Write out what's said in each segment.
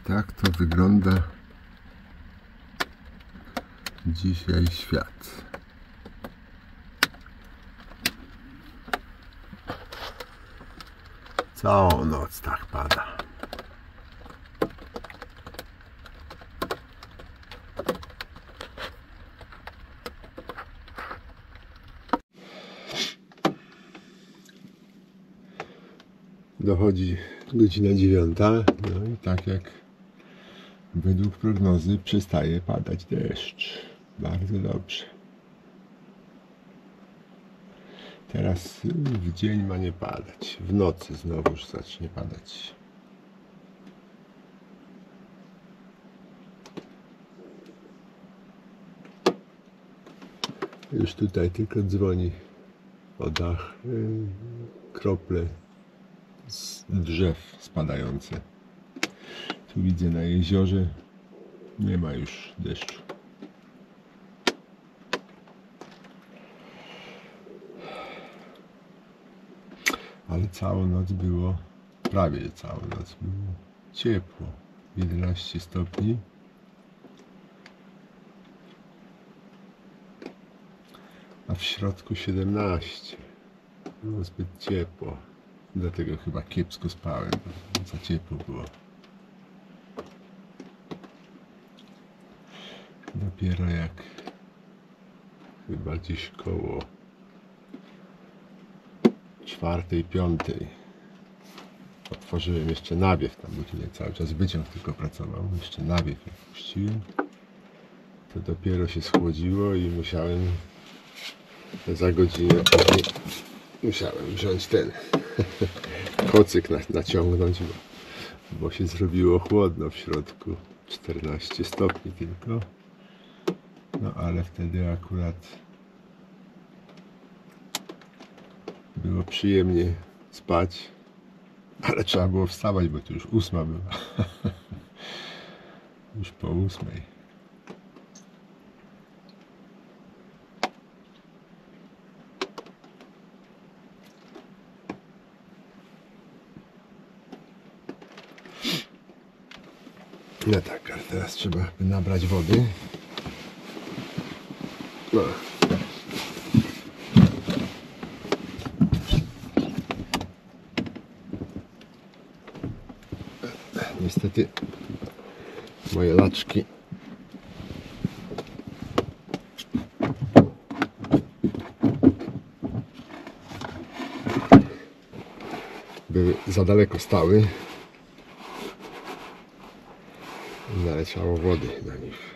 Tak to wygląda dzisiaj świat. Całą noc tak pada. Dochodzi godzina 9, no i tak jak według prognozy przestaje padać deszcz. Bardzo dobrze. Teraz w dzień ma nie padać. W nocy znowuż zacznie padać. Już tutaj tylko dzwoni o dach krople z drzew spadające. Tu widzę na jeziorze nie ma już deszczu. Ale całą noc było, prawie całą noc było ciepło. 11 stopni. A w środku 17. Było zbyt ciepło. Dlatego chyba kiepsko spałem. Za ciepło było. Dopiero jak chyba gdzieś koło 4, 5 otworzyłem jeszcze nawiew tam, bo tutaj cały czas wyciąg tylko pracował. Jeszcze nawiew jak puściłem, to dopiero się schłodziło i musiałem za godzinę musiałem wziąć ten kocyk naciągnąć, bo się zrobiło chłodno w środku. 14 stopni tylko. No ale wtedy akurat było przyjemnie spać, ale trzeba było wstawać, bo to już 8 była. Już po 8. No tak, ale teraz trzeba nabrać wody. No. Niestety moje laczki były za daleko stały. Naleciało wody na nich.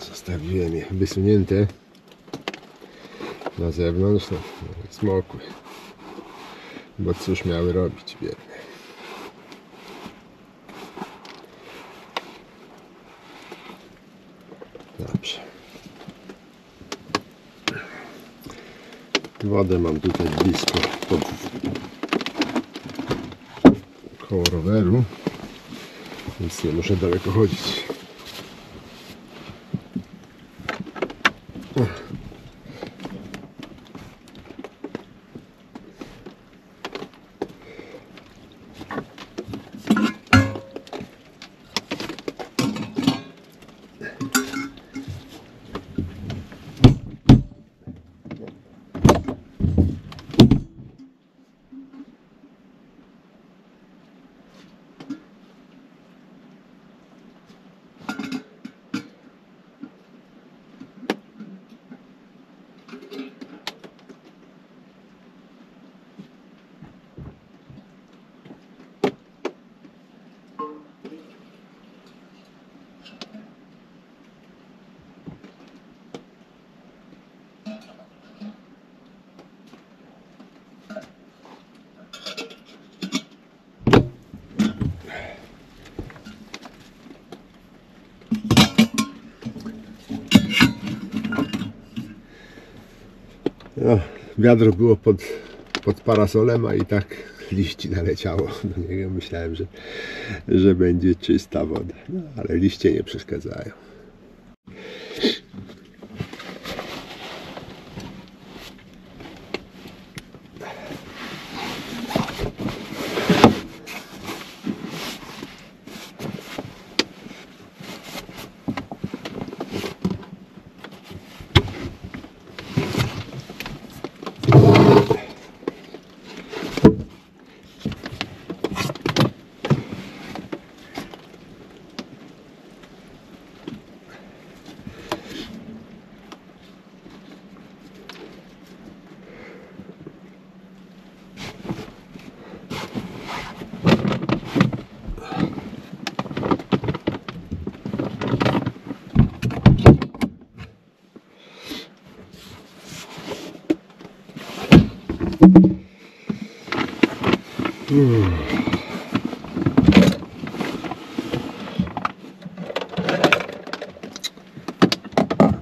Zostawiłem je wysunięte na zewnątrz, no, smokły, bo cóż miały robić, biedne. Dobrze. Wodę mam tutaj blisko koło roweru, więc nie muszę daleko chodzić. No, wiadro było pod parasolem, a i tak liści naleciało do niego. Myślałem, że będzie czysta woda, no, ale liście nie przeszkadzają.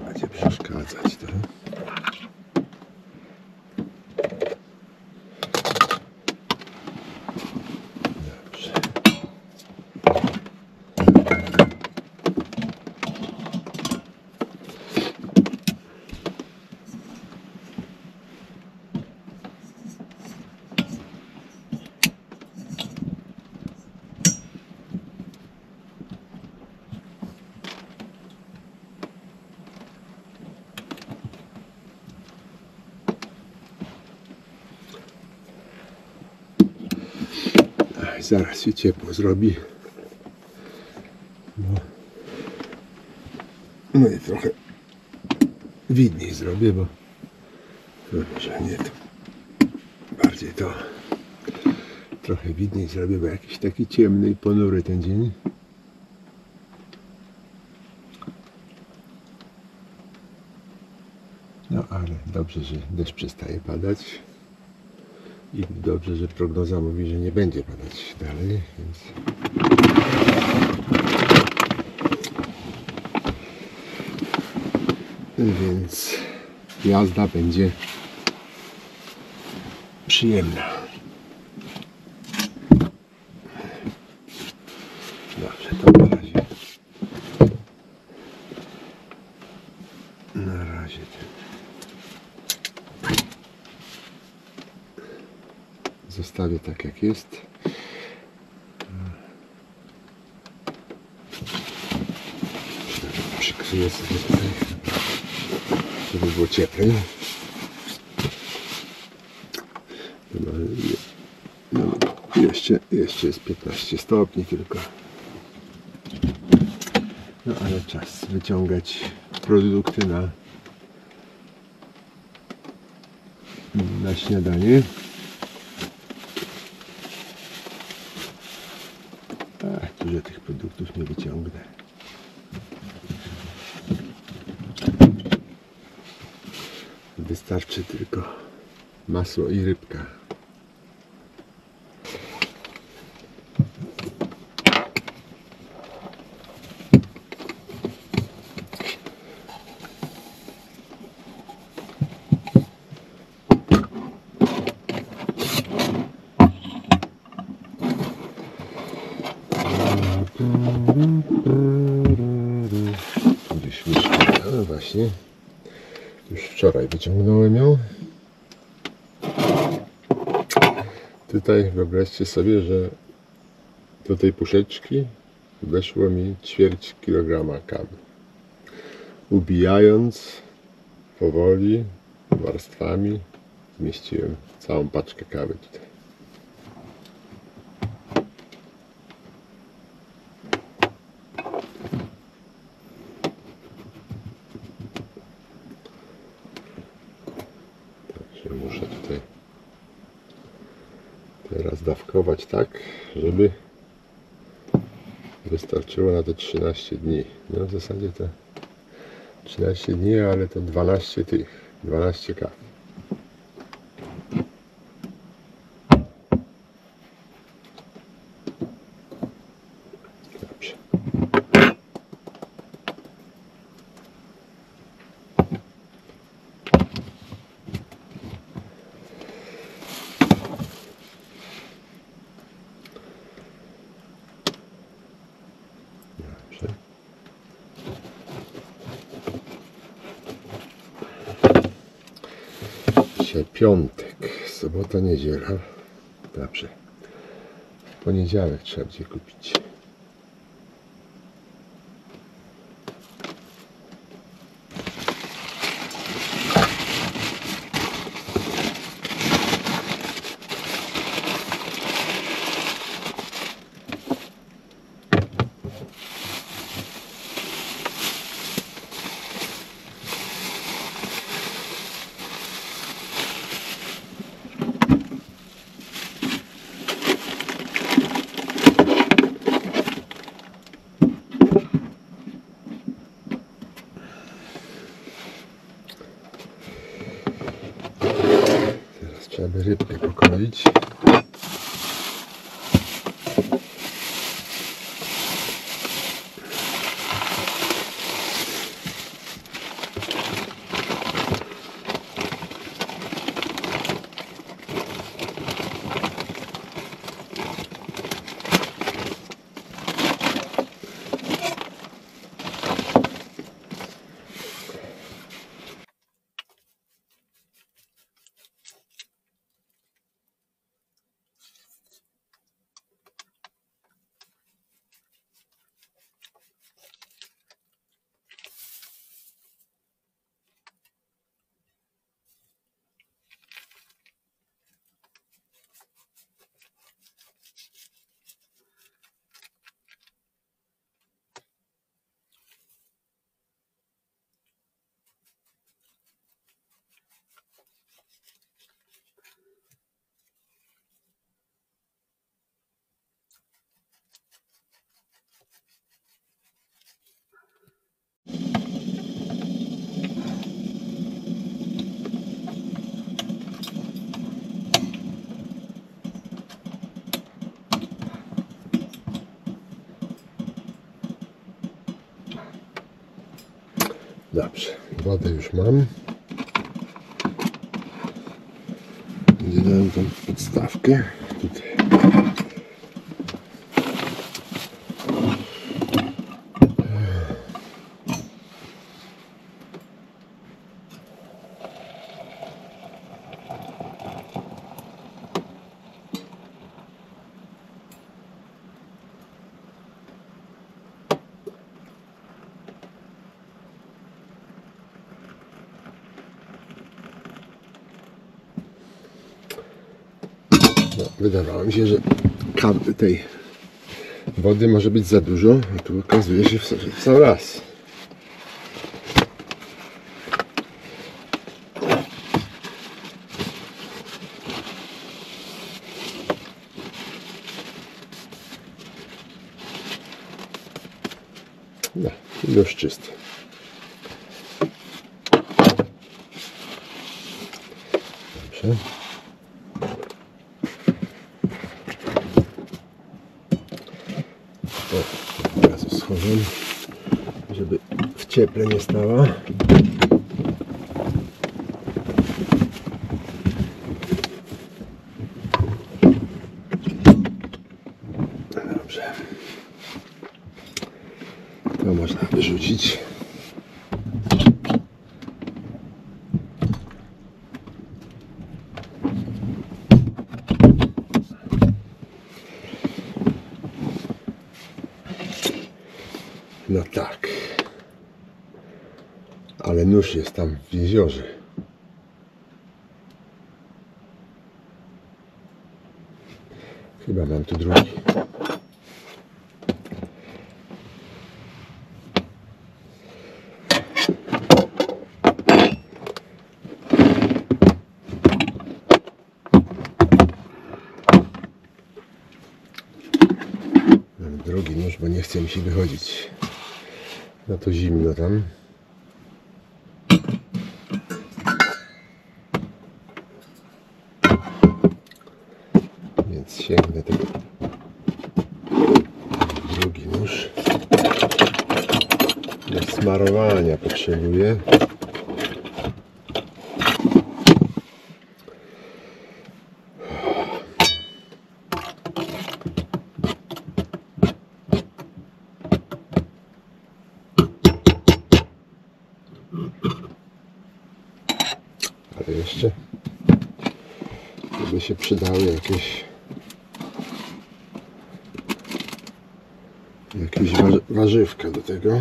Będzie przeszkadzać to. Dobrze. Zaraz się ciepło zrobi. No i trochę widniej zrobię, bo że nie to bardziej to trochę widniej zrobię, bo jakiś taki ciemny i ponury ten dzień. No ale dobrze, że deszcz przestaje padać. I dobrze, że prognoza mówi, że nie będzie padać dalej, więc jazda będzie przyjemna. Dobrze, to na razie zostawię tak jak jest. Przykryję sobie tutaj, żeby było cieplej. No, jeszcze jest 15 stopni tylko. No ale czas wyciągać produkty na śniadanie. Dużo tych produktów nie wyciągnę. Wystarczy tylko masło i rybka. Gdzieś myszka, no właśnie, już wczoraj wyciągnąłem ją. Tutaj wyobraźcie sobie, że do tej puszeczki weszło mi ćwierć kilograma kawy. Ubijając powoli, warstwami, zmieściłem całą paczkę kawy tutaj. Muszę tutaj teraz dawkować tak, żeby wystarczyło na te 13 dni. No w zasadzie to 13 dni, ale to 12 kaw. Dobrze. Dzisiaj piątek, sobota, niedziela. Dobrze. W poniedziałek trzeba będzie kupić. Trzeba by rybkę pokroić. Dobrze, wodę już mam. Gdzie dałem tą podstawkę? Tutaj. No, wydawało mi się, że tej wody może być za dużo, a tu okazuje się w sam raz. No, już czysty. Dobrze. O, od razu schowam, żeby w cieple nie stała. Dobrze. To można wyrzucić. No tak. Ale nóż jest tam w jeziorze. Chyba mam tu drugi. Mam drugi nóż, bo nie chce mi się wychodzić. No to zimno tam. Więc sięgnę tego. Drugi nóż. Do smarowania potrzebuję. Ale jeszcze by się przydały jakieś warzywka do tego.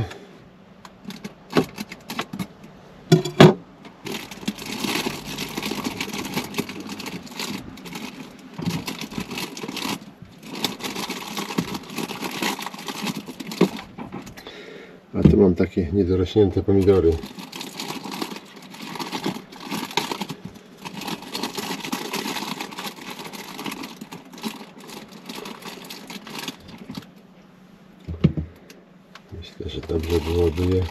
A tu mam takie niedorośnięte pomidory. Myślę, że dobrze byłoby je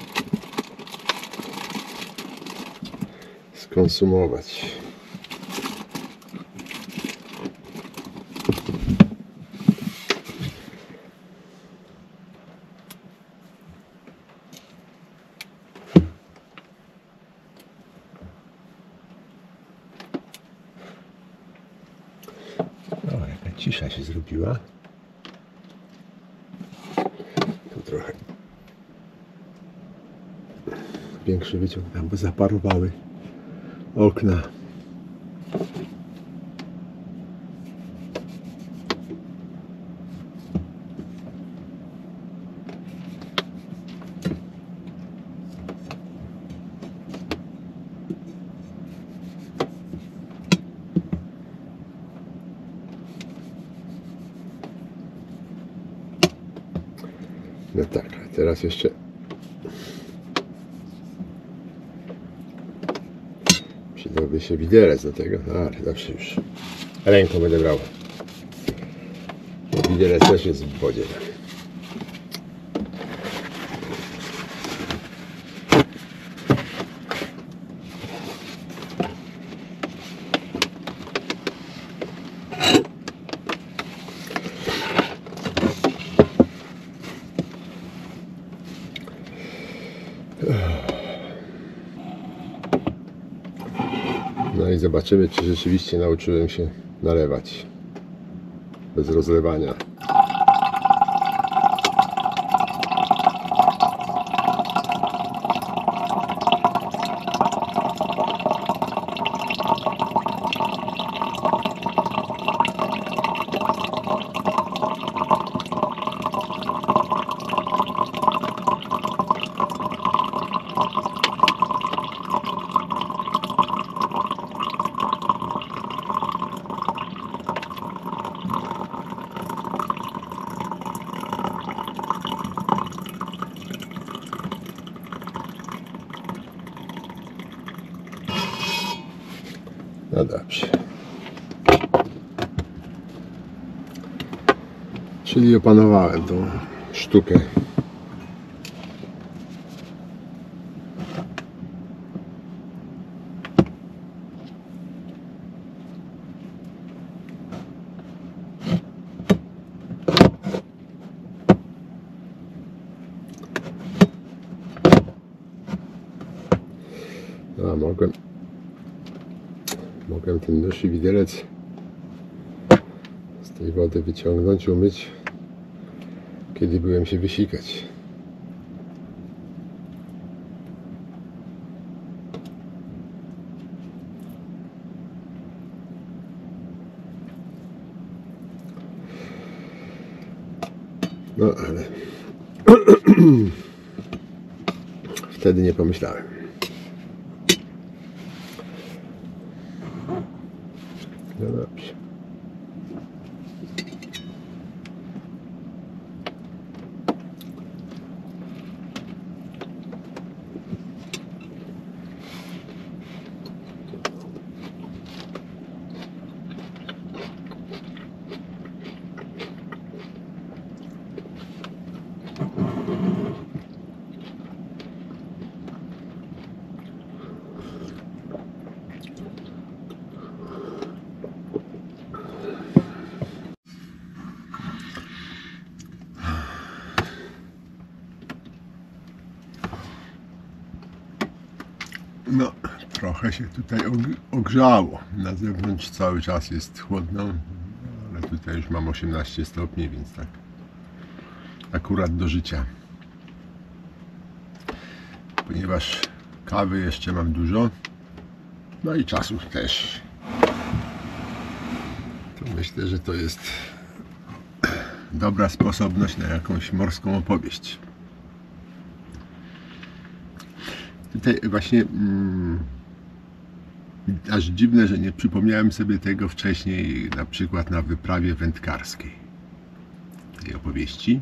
skonsumować. O, jaka cisza się zrobiła. Tu trochę większy wyciąg tam, bo zaparowały okna. No tak, a teraz jeszcze przydałby się widelec do tego, no ale dobrze już ręką będę brał. Bo widelec też jest w wodzie. No i zobaczymy, czy rzeczywiście nauczyłem się nalewać bez rozlewania. No dobrze. Czyli opanowałem tą sztukę. No, mogłem ten nóż i widelec z tej wody wyciągnąć, umyć, kiedy byłem się wysikać. No ale wtedy nie pomyślałem. No dobrze. No, trochę się tutaj ogrzało. Na zewnątrz cały czas jest chłodno, ale tutaj już mam 18 stopni, więc tak akurat do życia. Ponieważ kawy jeszcze mam dużo, no i czasu też, to myślę, że to jest dobra sposobność na jakąś morską opowieść. Tutaj właśnie aż dziwne, że nie przypomniałem sobie tego wcześniej, na przykład na wyprawie wędkarskiej tej opowieści,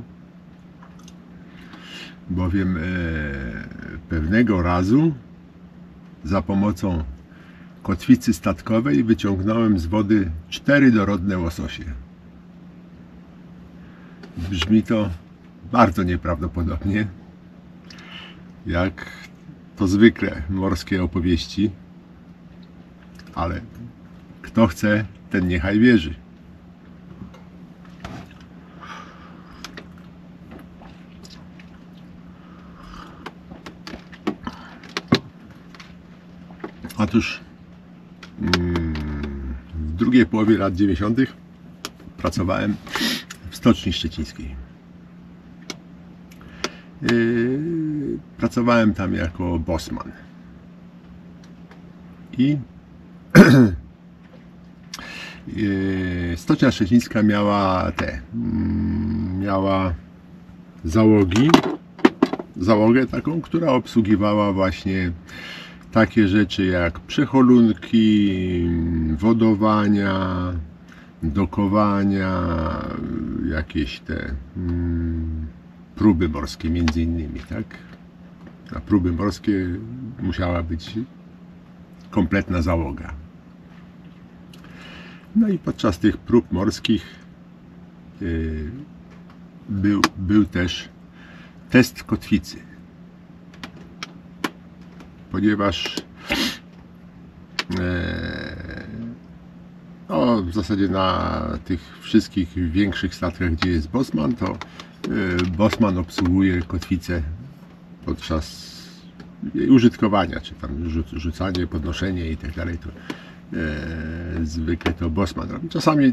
bowiem pewnego razu za pomocą kotwicy statkowej wyciągnąłem z wody 4 dorodne łososie. Brzmi to bardzo nieprawdopodobnie, jak to zwykle morskie opowieści, ale kto chce, ten niechaj wierzy. Otóż w drugiej połowie lat 90. pracowałem w Stoczni Szczecińskiej. Pracowałem tam jako bosman i Stocznia Szczecińska miała załogę taką, która obsługiwała właśnie takie rzeczy jak przeholunki, wodowania, dokowania, jakieś te próby morskie między innymi, tak? Na próby morskie musiała być kompletna załoga. No i podczas tych prób morskich był też test kotwicy, ponieważ no, w zasadzie na tych wszystkich większych statkach, gdzie jest bosman, to bosman obsługuje kotwicę podczas jej użytkowania, czy tam rzucanie, podnoszenie i tak dalej. To zwykle to bosman.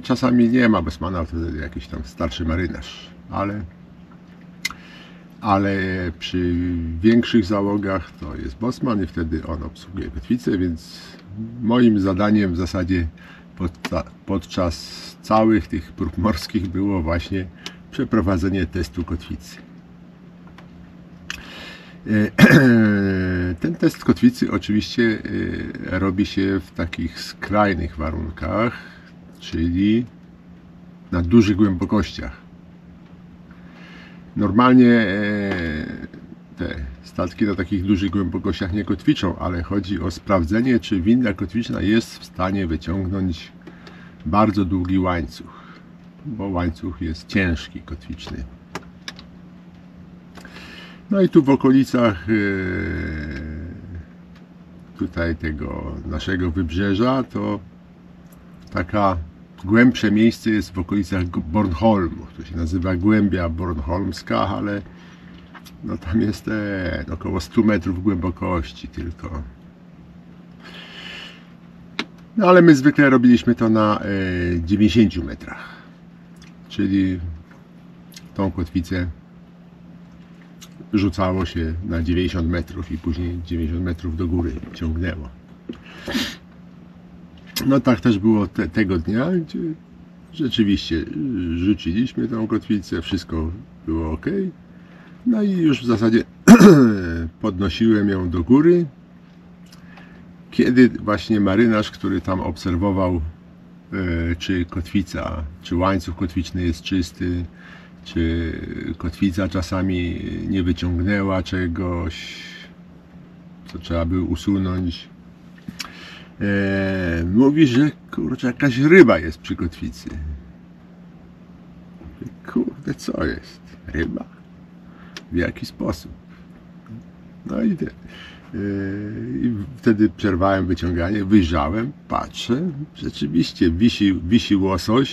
Czasami nie ma bosmana, to jakiś tam starszy marynarz, ale przy większych załogach to jest bosman i wtedy on obsługuje kotwicę, więc moim zadaniem w zasadzie podczas całych tych prób morskich było właśnie przeprowadzenie testu kotwicy. Ten test kotwicy oczywiście robi się w takich skrajnych warunkach, czyli na dużych głębokościach. Normalnie te statki na takich dużych głębokościach nie kotwiczą, ale chodzi o sprawdzenie, czy winda kotwiczna jest w stanie wyciągnąć bardzo długi łańcuch, bo łańcuch jest ciężki, kotwiczny. No i tu w okolicach tutaj tego naszego wybrzeża to taka głębsze miejsce jest w okolicach Bornholmu. To się nazywa Głębia Bornholmska, ale no tam jest około 100 metrów głębokości tylko. No ale my zwykle robiliśmy to na 90 metrach, czyli tą kotwicę rzucało się na 90 metrów i później 90 metrów do góry ciągnęło. No tak też było tego dnia, gdzie rzeczywiście rzuciliśmy tą kotwicę, wszystko było ok. No i już w zasadzie podnosiłem ją do góry, kiedy właśnie marynarz, który tam obserwował, czy kotwica, czy łańcuch kotwiczny jest czysty, czy kotwica czasami nie wyciągnęła czegoś, co trzeba by usunąć. Mówi, że kurczę, jakaś ryba jest przy kotwicy. Kurde, co jest? Ryba? W jaki sposób? No i wtedy przerwałem wyciąganie, wyjrzałem, patrzę, rzeczywiście wisi łosoś,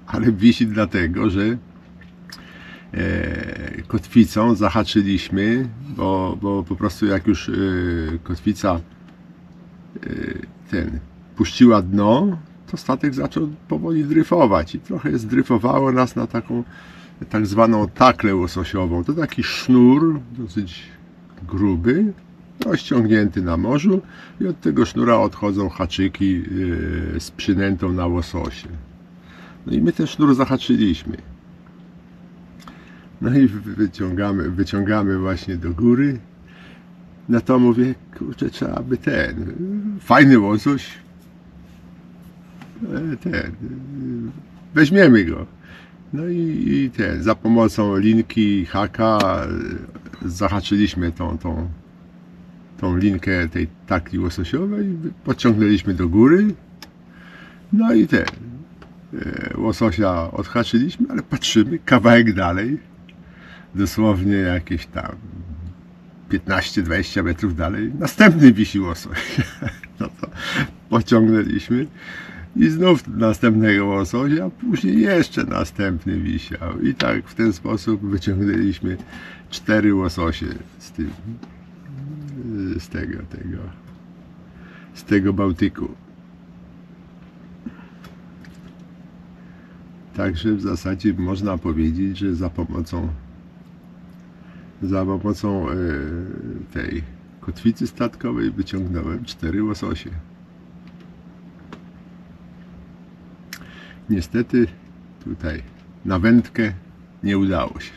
ale wisi dlatego, że kotwicą zahaczyliśmy, bo po prostu jak już kotwica puściła dno, to statek zaczął powoli dryfować i trochę zdryfowało nas na taką tak zwaną taklę łososiową. To taki sznur dosyć gruby, rozciągnięty na morzu i od tego sznura odchodzą haczyki z przynętą na łososie. No i my ten sznur zahaczyliśmy. No i wyciągamy właśnie do góry. No to mówię, kurczę, trzeba by fajny łosoś, weźmiemy go. No i za pomocą linki, haka zahaczyliśmy tą linkę tej takli łososiowej, podciągnęliśmy do góry. No i łososia odhaczyliśmy, ale patrzymy, kawałek dalej, dosłownie jakieś tam 15-20 metrów dalej, następny wisi łosoś. No to pociągnęliśmy i znów następnego łososia, a później jeszcze następny wisiał. I tak w ten sposób wyciągnęliśmy 4 łososie z tego Bałtyku. Także w zasadzie można powiedzieć, że za pomocą tej kotwicy statkowej wyciągnąłem 4 łososie. Niestety tutaj na wędkę nie udało się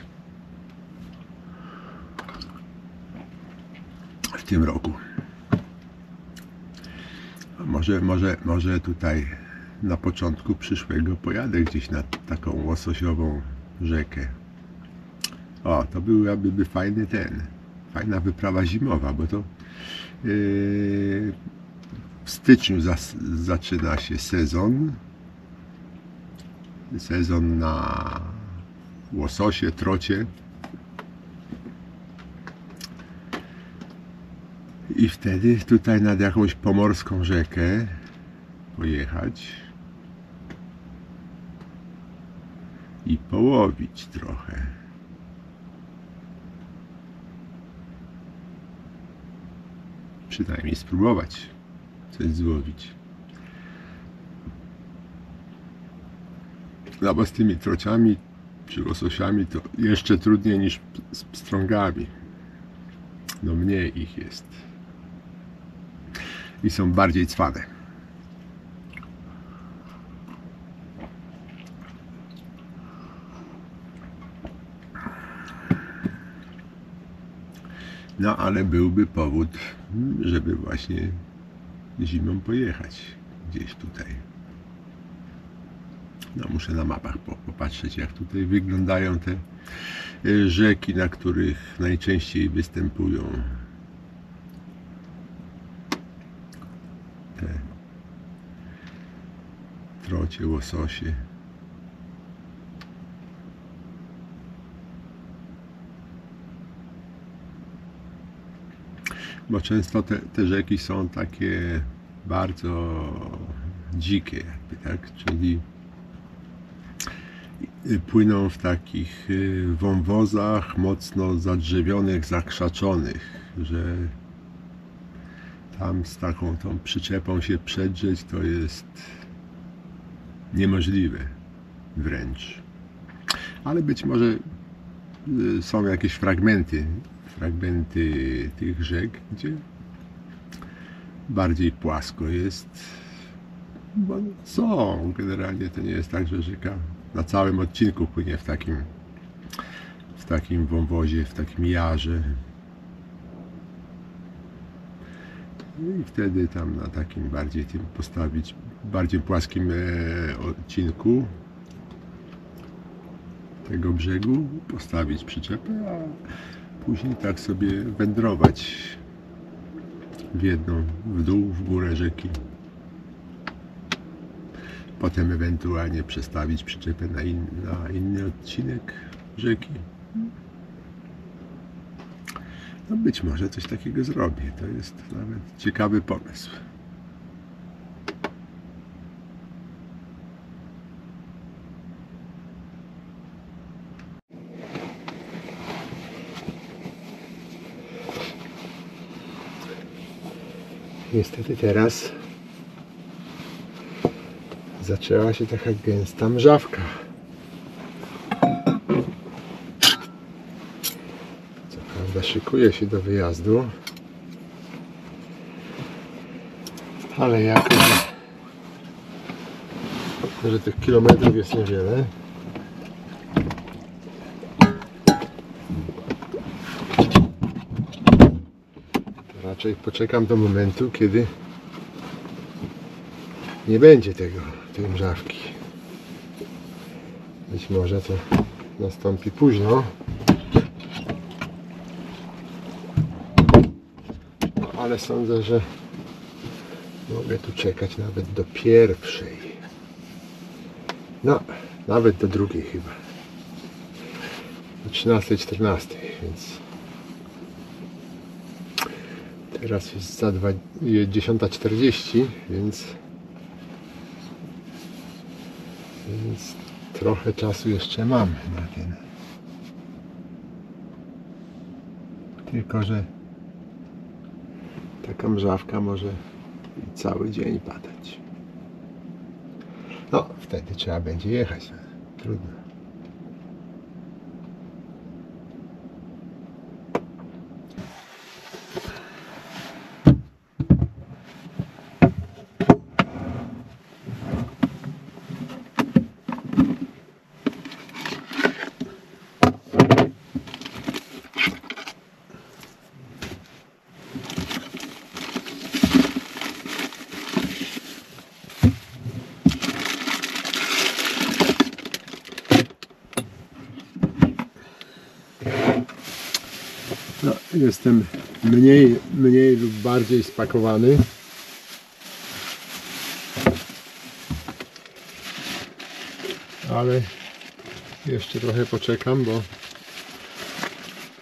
w tym roku. Może tutaj na początku przyszłego pojadę gdzieś na taką łososiową rzekę. O, to byłaby fajna wyprawa zimowa, bo to w styczniu zaczyna się sezon na łososie, trocie. I wtedy tutaj nad jakąś pomorską rzekę pojechać i połowić trochę. Przynajmniej spróbować coś złowić. No bo z tymi trociami czy łososiami to jeszcze trudniej niż z pstrągami. No mniej ich jest. I są bardziej cwane. No ale byłby powód, żeby właśnie zimą pojechać gdzieś tutaj. No muszę na mapach popatrzeć, jak tutaj wyglądają te rzeki, na których najczęściej występują te trocie, łososie. Bo często te rzeki są takie bardzo dzikie, jakby, tak? Czyli płyną w takich wąwozach mocno zadrzewionych, zakrzaczonych, że tam z taką tą przyczepą się przedrzeć to jest niemożliwe wręcz. Ale być może są jakieś fragmenty tych rzek, gdzie bardziej płasko jest. Bo są, generalnie to nie jest tak, że rzeka na całym odcinku płynie w takim wąwozie, w takim jarze. I wtedy tam na takim bardziej tym postawić, bardziej płaskim odcinku tego brzegu postawić przyczepę, a później tak sobie wędrować w jedną, w dół, w górę rzeki. Potem ewentualnie przestawić przyczepę na inny odcinek rzeki. No być może coś takiego zrobię. To jest nawet ciekawy pomysł. Niestety teraz zaczęła się taka gęsta mrzawka. Co prawda szykuje się do wyjazdu, ale jako że tych kilometrów jest niewiele, to raczej poczekam do momentu, kiedy nie będzie tej mrzawki. Być może to nastąpi późno, ale sądzę, że mogę tu czekać nawet do pierwszej. No, nawet do drugiej chyba. Do 13-14, więc teraz jest za 10:40, więc trochę czasu jeszcze mam na ten. Tylko że taka mrzawka może cały dzień padać. No, wtedy trzeba będzie jechać. Trudno. No, jestem mniej lub bardziej spakowany. Ale jeszcze trochę poczekam, bo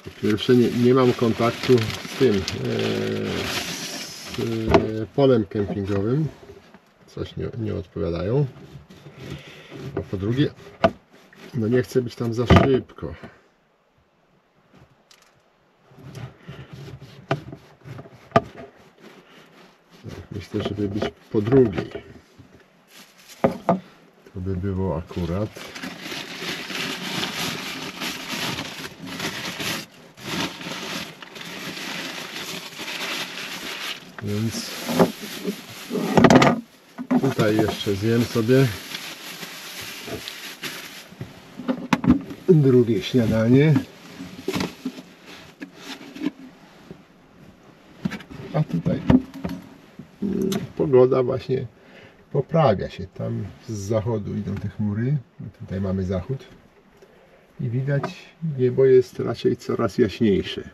po pierwsze nie mam kontaktu z tym z polem kempingowym. Coś nie odpowiadają. A po drugie, no nie chcę być tam za szybko. chcę, żeby być po drugiej. To by było akurat. Więc tutaj jeszcze zjem sobie drugie śniadanie. A tutaj pogoda właśnie poprawia się. Tam z zachodu idą te chmury. Tutaj mamy zachód. I widać, niebo jest raczej coraz jaśniejsze.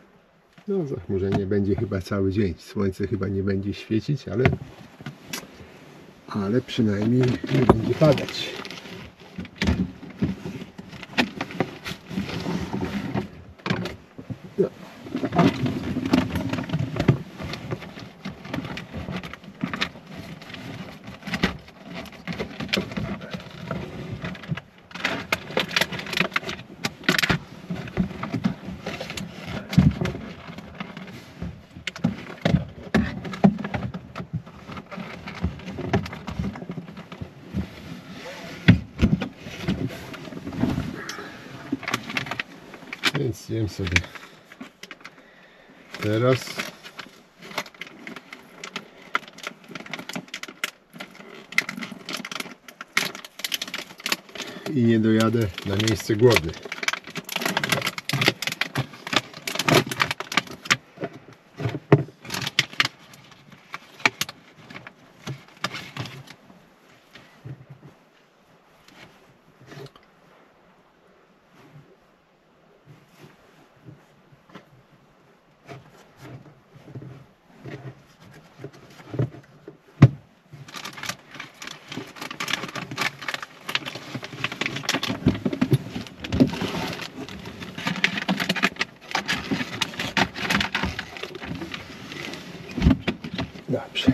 No, zachmurzenie będzie chyba cały dzień. Słońce chyba nie będzie świecić, ale przynajmniej nie będzie padać. No. Więc jem sobie teraz. I nie dojadę na miejsce głodny. Dobrze.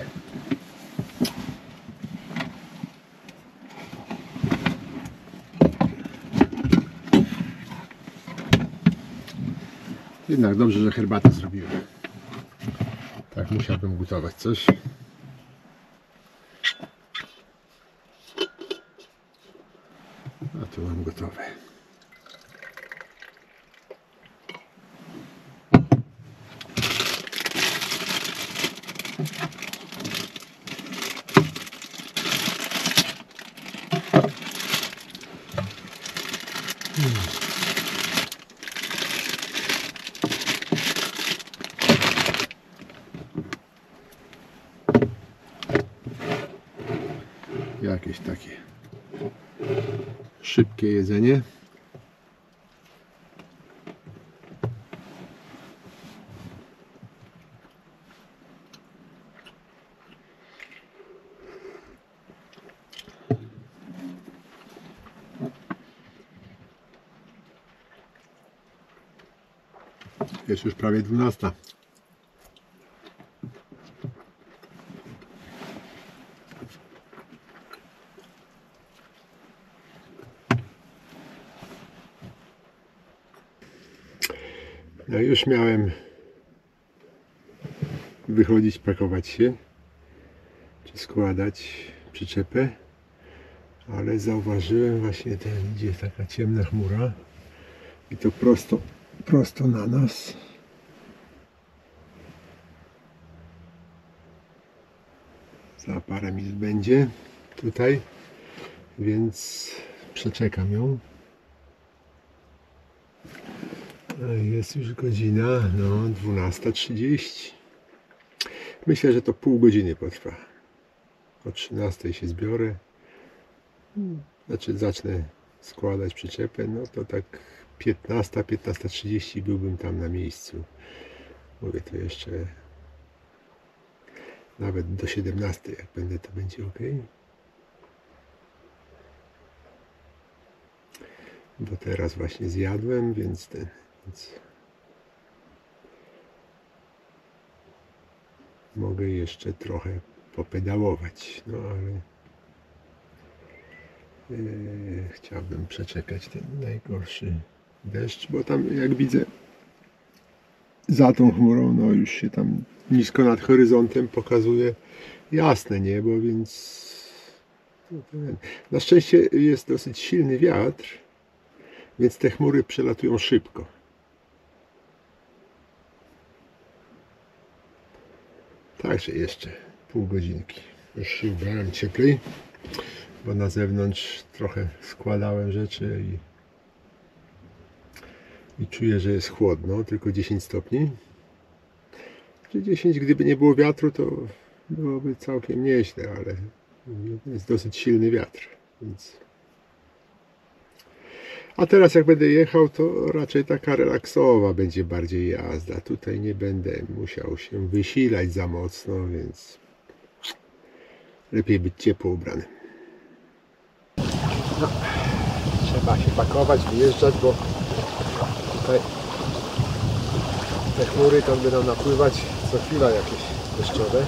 Jednak dobrze, że herbatę zrobiłem. Tak musiałbym gotować coś. A tu mam gotowe. Jakieś takie szybkie jedzenie. Jest już prawie 12. No już miałem wychodzić, pakować się, czy składać przyczepę, ale zauważyłem właśnie, idzie taka ciemna chmura i to prosto na nas. Za parę minut będzie tutaj, więc przeczekam ją. Jest już godzina 12:30. Myślę, że to pół godziny potrwa. O 13:00 się zbiorę. Znaczy zacznę składać przyczepę, no to tak 15:30 byłbym tam na miejscu. Mówię, to jeszcze nawet do 17:00 jak będę, to będzie ok. Bo teraz właśnie zjadłem, więc mogę jeszcze trochę popedałować, no ale chciałbym przeczekać ten najgorszy deszcz, bo tam jak widzę za tą chmurą, no już się tam nisko nad horyzontem pokazuje jasne niebo, więc na szczęście jest dosyć silny wiatr, więc te chmury przelatują szybko. Także jeszcze pół godzinki. Już się ubrałem cieplej, bo na zewnątrz trochę składałem rzeczy i czuję, że jest chłodno, tylko 10 stopni. Czy 10, gdyby nie było wiatru, to byłoby całkiem nieźle, ale jest dosyć silny wiatr. Więc... A teraz jak będę jechał, to raczej taka relaksowa będzie bardziej jazda. Tutaj nie będę musiał się wysilać za mocno, więc lepiej być ciepło ubranym. No, trzeba się pakować, wyjeżdżać, bo tutaj te chmury tam będą napływać co chwila jakieś deszczowe.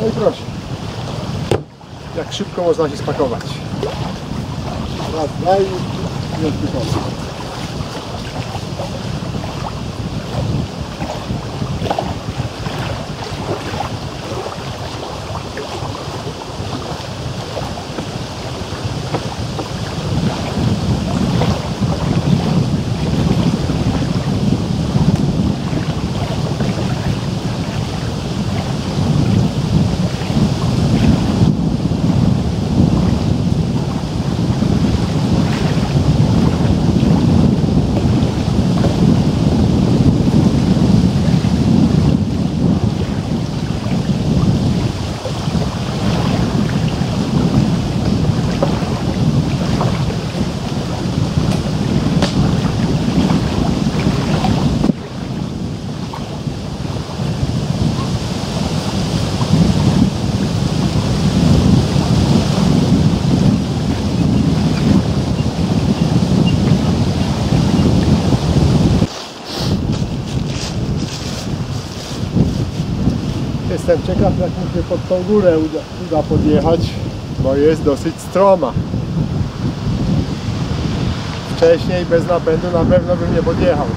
No i proszę, jak szybko można się spakować. Raz, dwa i odpychamy. Jestem ciekaw, jak mi się pod tą górę uda podjechać, bo jest dosyć stroma. Wcześniej bez napędu na pewno bym nie podjechał.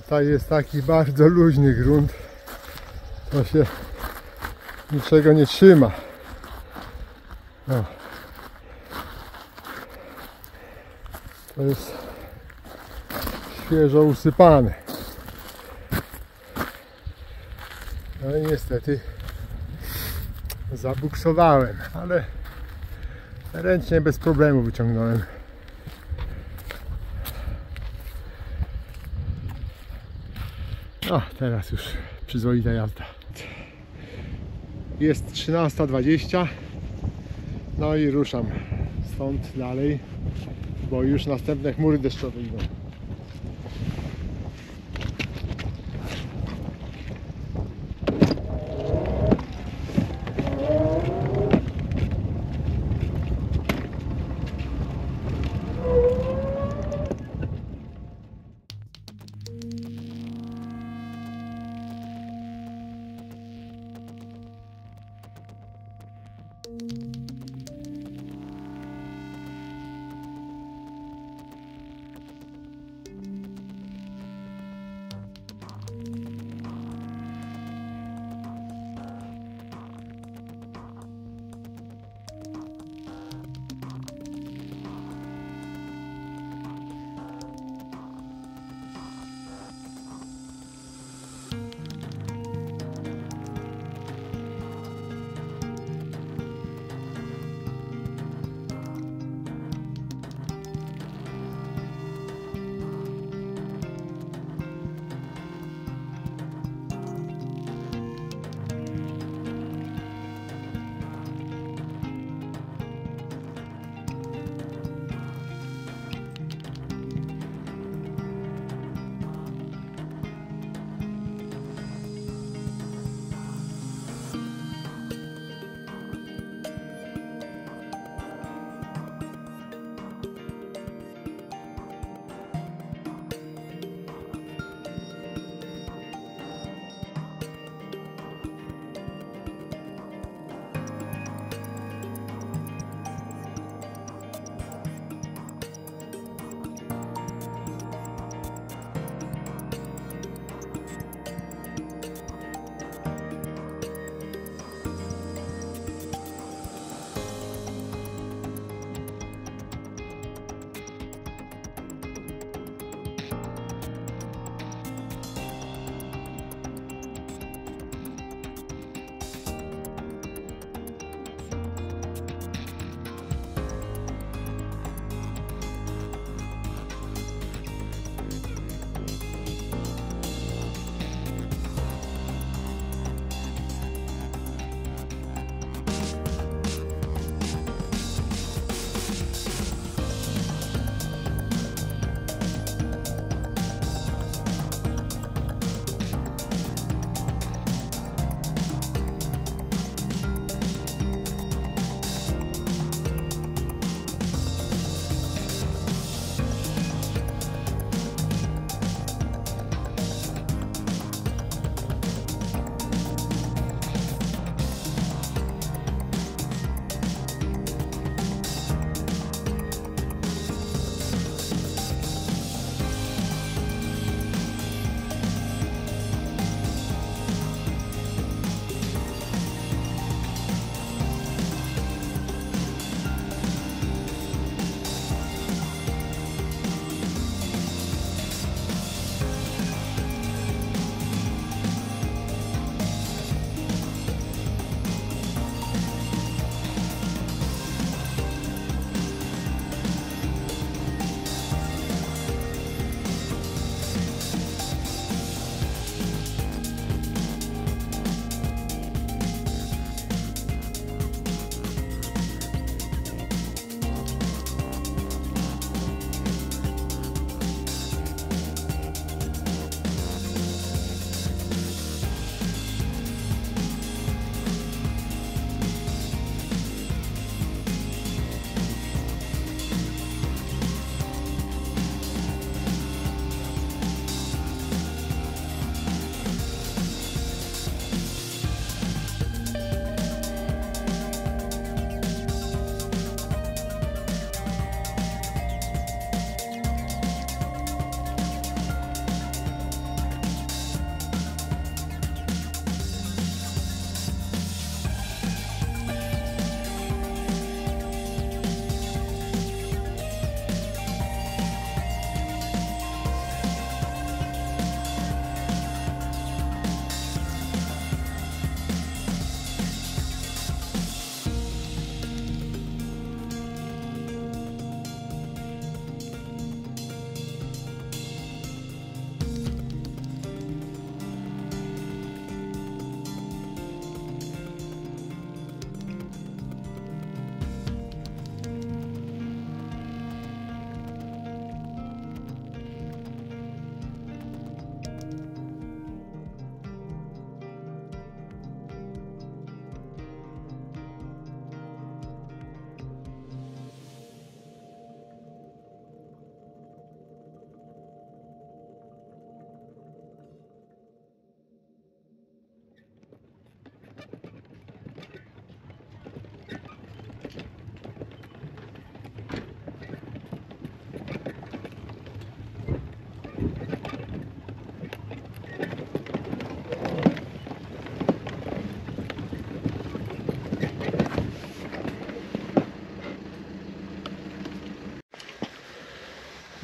Tutaj jest taki bardzo luźny grunt, to się niczego nie trzyma. O. To jest świeżo usypane. No i niestety zabuksowałem, ale ręcznie bez problemu wyciągnąłem. O, teraz już przyzwoita jazda. Jest 13:20. No i ruszam stąd dalej, bo już następne chmury deszczowe idą.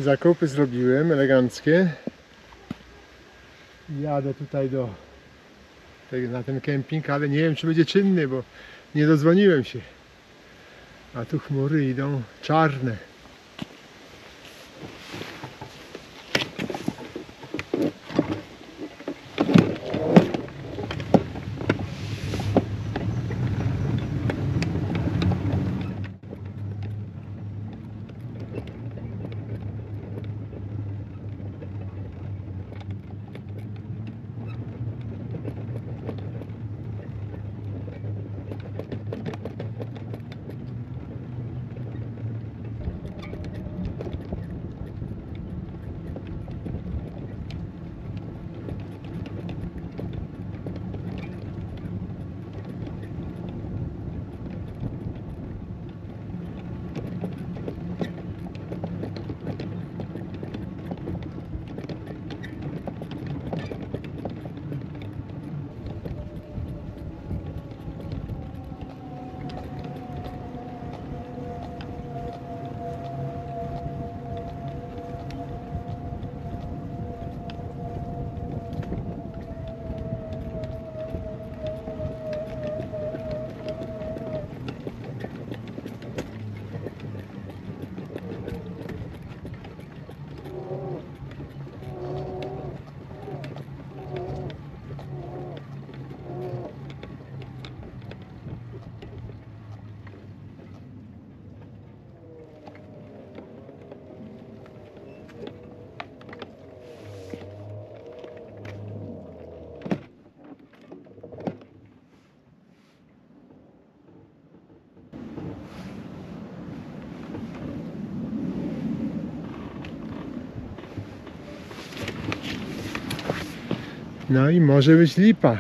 Zakupy zrobiłem, eleganckie. Jadę tutaj na ten kemping, ale nie wiem, czy będzie czynny, bo nie dodzwoniłem się. A tu chmury idą czarne. No i może być lipa.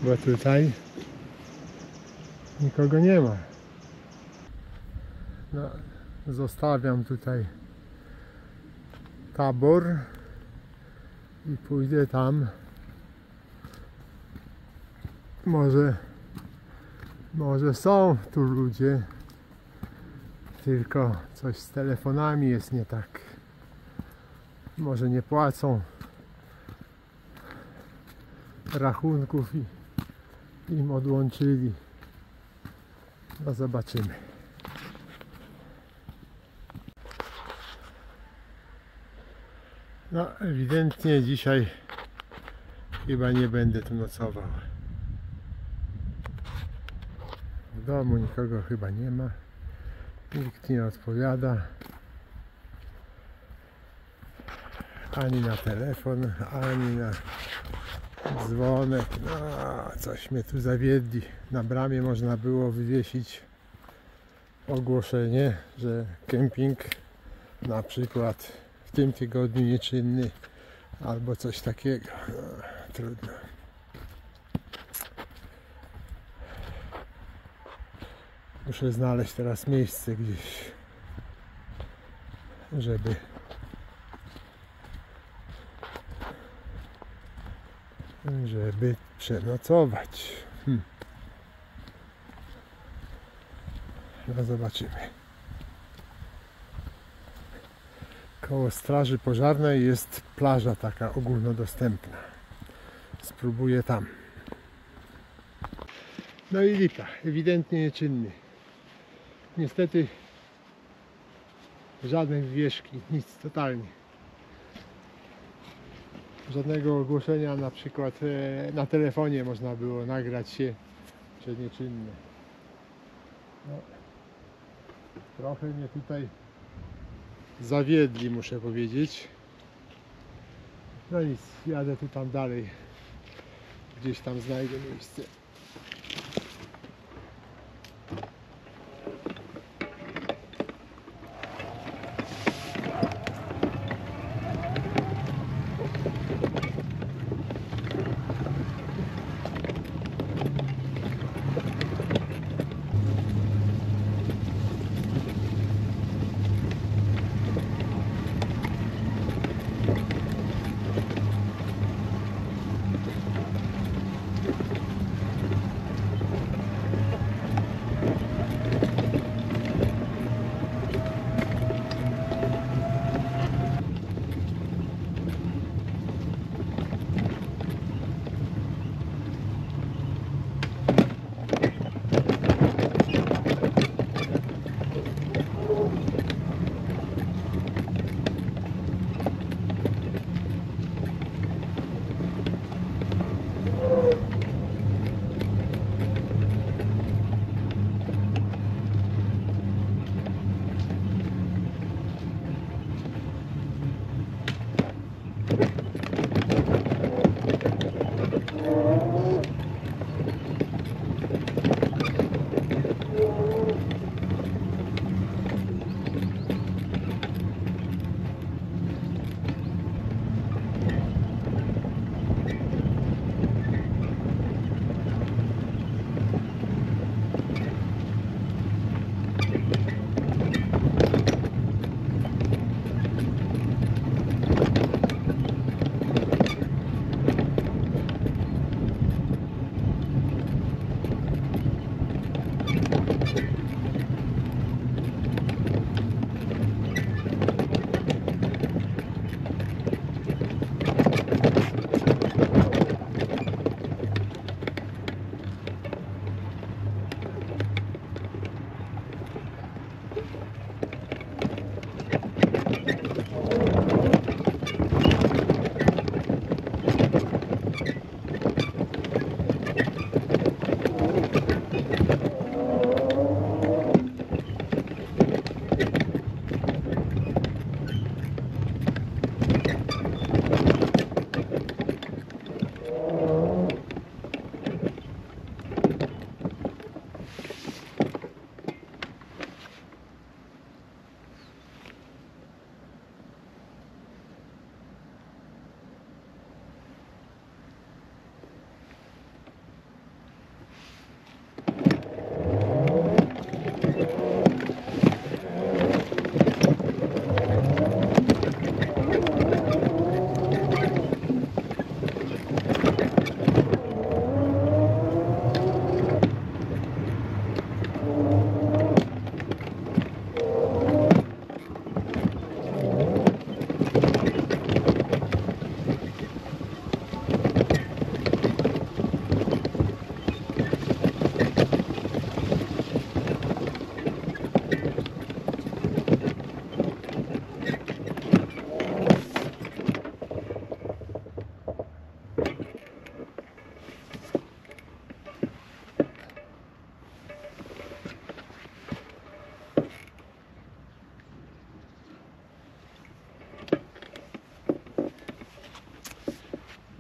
Bo tutaj nikogo nie ma. No, zostawiam tutaj tabor i pójdę tam. Może są tu ludzie, tylko coś z telefonami jest nie tak. Może nie płacą rachunków i im odłączyli. No zobaczymy. No ewidentnie dzisiaj chyba nie będę tu nocował. W domu nikogo chyba nie ma. Nikt nie odpowiada. Ani na telefon, ani na dzwonek. No, coś mnie tu zawiedli. Na bramie można było wywiesić ogłoszenie, że kemping na przykład w tym tygodniu nieczynny albo coś takiego. No, trudno. Muszę znaleźć teraz miejsce gdzieś, żeby przenocować. No zobaczymy. Koło straży pożarnej jest plaża taka ogólnodostępna. Spróbuję tam. No i lipa, ewidentnie nieczynny. Niestety żadnej wywieszki, nic totalnie. Żadnego ogłoszenia, na przykład na telefonie można było nagrać się, że nieczynne. No, trochę mnie tutaj zawiedli, muszę powiedzieć. No nic, jadę tu tam dalej. Gdzieś tam znajdę miejsce.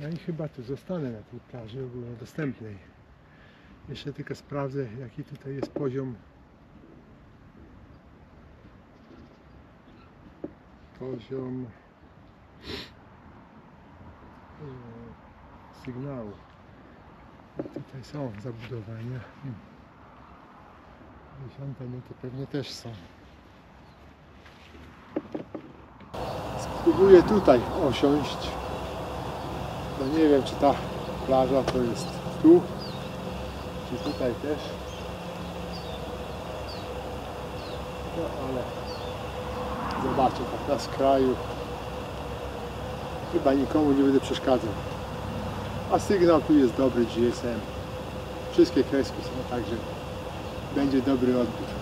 No i chyba tu zostanę na tej plaży ogólnodostępnej. Jeszcze tylko sprawdzę, jaki tutaj jest poziom sygnału. I tutaj są zabudowania. Gdzieś anteny to pewnie też są. Spróbuję tutaj osiąść. No nie wiem, czy ta plaża to jest tu, czy tutaj też. No ale zobaczę tak na skraju. Chyba nikomu nie będę przeszkadzał. A sygnał tu jest dobry, GSM. Wszystkie kreski są, także będzie dobry odbiór.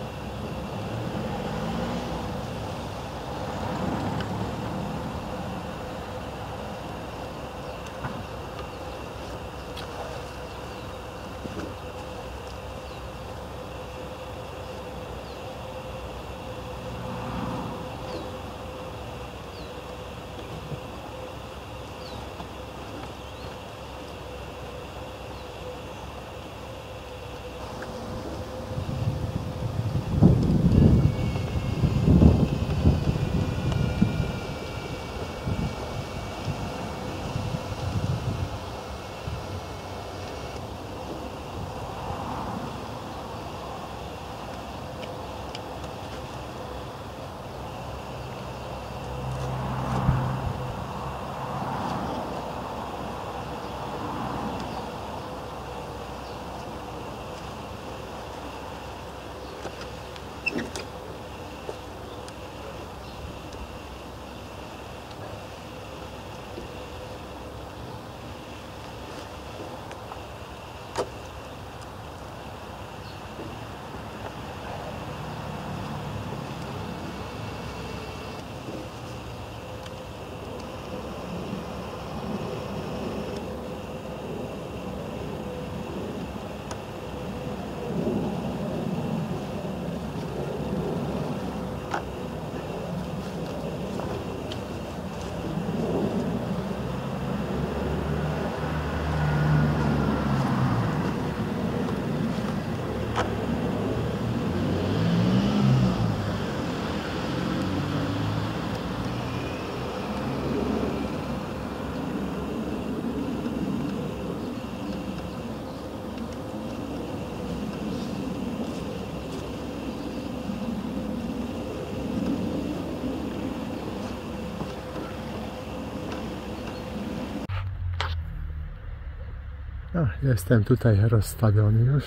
No, jestem tutaj rozstawiony już.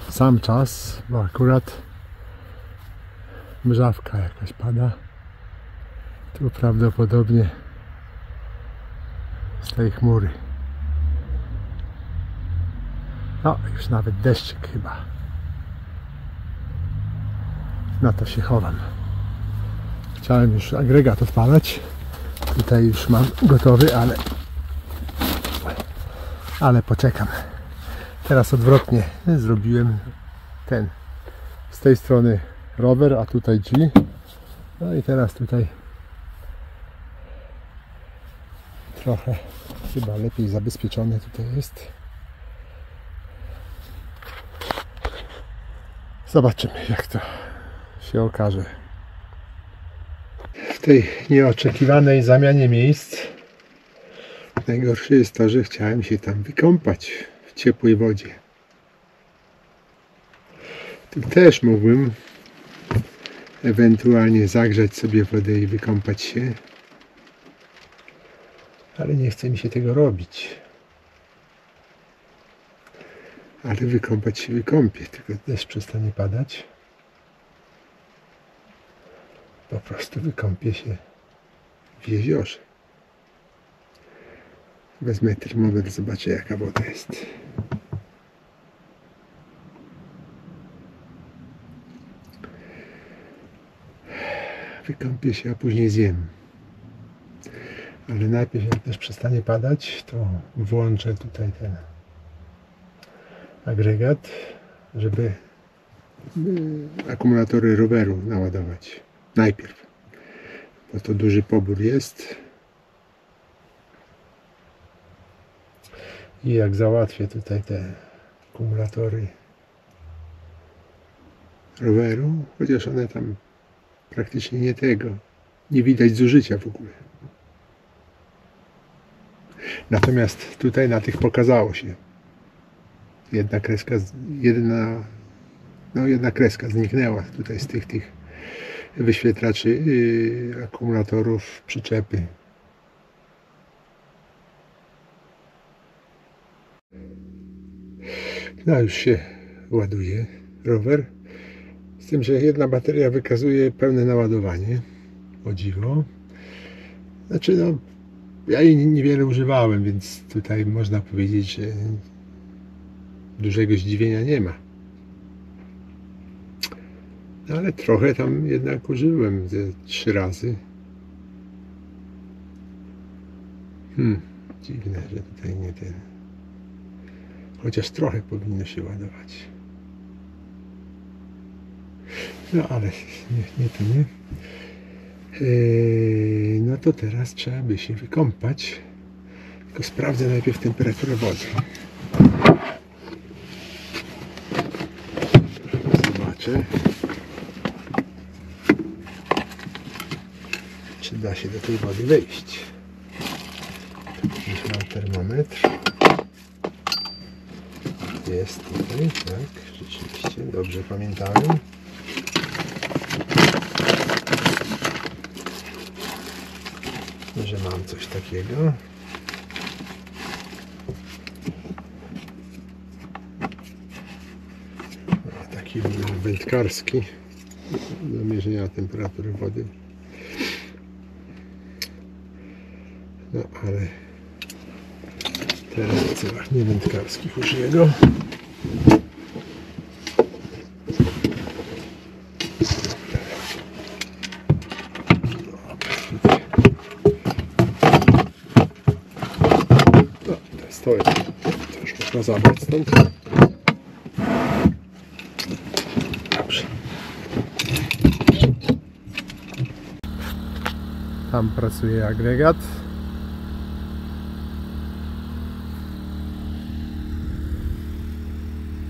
Sam czas, bo akurat mrzawka jakaś pada. Tu prawdopodobnie z tej chmury. No, już nawet deszczyk chyba. Na to się chowam. Chciałem już agregat odpalać. Tutaj już mam gotowy, ale poczekam. Teraz odwrotnie zrobiłem ten. Z tej strony rower, a tutaj G. No i teraz tutaj trochę chyba lepiej zabezpieczone tutaj jest. Zobaczymy, jak to się okaże. W tej nieoczekiwanej zamianie miejsc najgorsze jest to, że chciałem się tam wykąpać w ciepłej wodzie. Tu też mógłbym ewentualnie zagrzać sobie wodę i wykąpać się, ale nie chce mi się tego robić. Ale wykąpać się wykąpię, tylko deszcz przestanie padać. Po prostu wykąpię się w jeziorze. Wezmę termometr, zobaczę jaka woda jest. Wykąpię się, a później zjem. Ale najpierw jak też przestanie padać, to włączę tutaj ten agregat, żeby akumulatory roweru naładować. Najpierw. Bo to duży pobór jest. I jak załatwię tutaj te akumulatory roweru, chociaż one tam praktycznie nie widać zużycia w ogóle. Natomiast tutaj na tych pokazało się. Jedna kreska zniknęła tutaj z tych wyświetlaczy akumulatorów przyczepy. No już się ładuje rower. Z tym, że jedna bateria wykazuje pełne naładowanie. O dziwo. Znaczy no, ja jej niewiele używałem, więc tutaj można powiedzieć, że dużego zdziwienia nie ma. No ale trochę tam jednak użyłem, ze 3 razy. Dziwne, że tutaj nie ten. Chociaż trochę powinno się ładować. No ale nie to nie. No to teraz trzeba by się wykąpać. Tylko sprawdzę najpierw temperaturę wody. Zobaczę, czy da się do tej wody wejść. Już mam termometr. Jest tutaj, tak, rzeczywiście, dobrze pamiętałem. Że mam coś takiego. Taki wędkarski do mierzenia temperatury wody. No ale teraz w celach nie wędkarskich użyję go. To już można zabrać stąd. Dobrze. Tam pracuje agregat.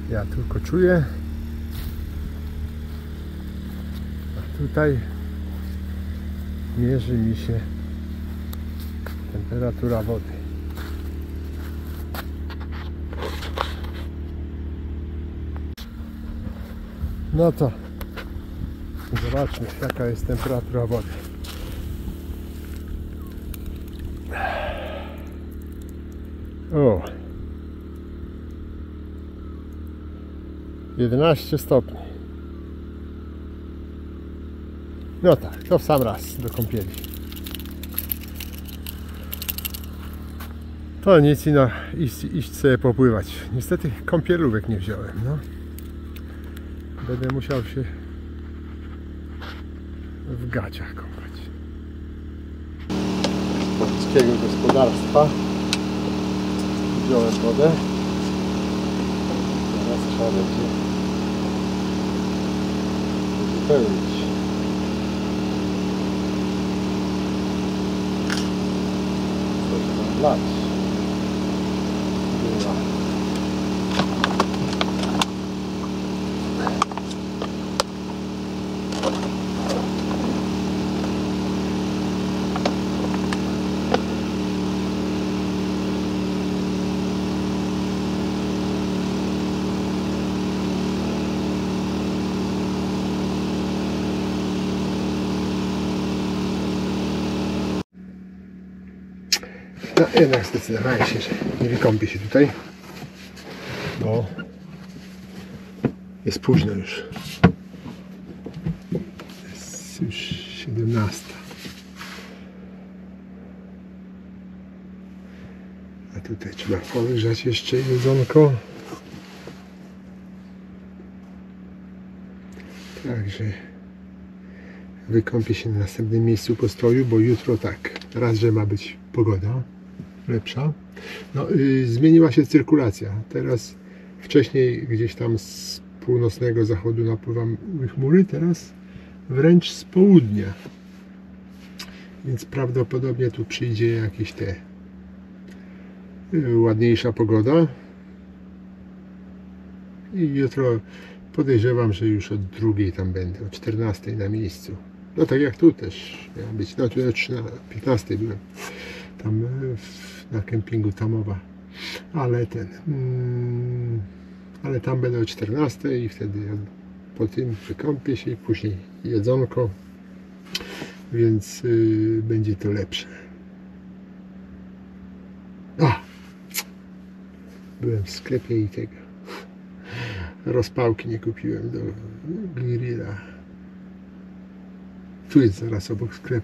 Ja tylko czuję. A tutaj mierzy mi się temperatura wody. No to zobaczmy, jaka jest temperatura wody. O, 11 stopni. No tak, to w sam raz do kąpieli. To nic, ino iść sobie popływać. Niestety kąpielówek nie wziąłem, no. Będę musiał się w gaciach kąpać. Z polskiego gospodarstwa wziąłem wodę. Teraz trzeba będzie wypełnić. Coś tam lać. No jednak zdecydowałem się, że nie wykąpię się tutaj, bo jest późno już. Jest już 17. A tutaj trzeba podgrzać jeszcze jedzonko. Także wykąpię się na następnym miejscu postoju, bo jutro tak, raz, że ma być pogoda lepsza. No, zmieniła się cyrkulacja. Teraz wcześniej gdzieś tam z północnego zachodu napływały chmury, teraz wręcz z południa. Więc prawdopodobnie tu przyjdzie jakieś ładniejsza pogoda. I jutro podejrzewam, że już od 2 tam będę, o 14 na miejscu. No tak jak tu też miałem być, no tu na 15 byłem tam na kempingu Tamowa, ale ale tam będę o 14 i wtedy po tym wykąpię się i później jedzonko, więc będzie to lepsze. Byłem w sklepie i tego rozpałki nie kupiłem do grilla. Tu jest zaraz obok sklep.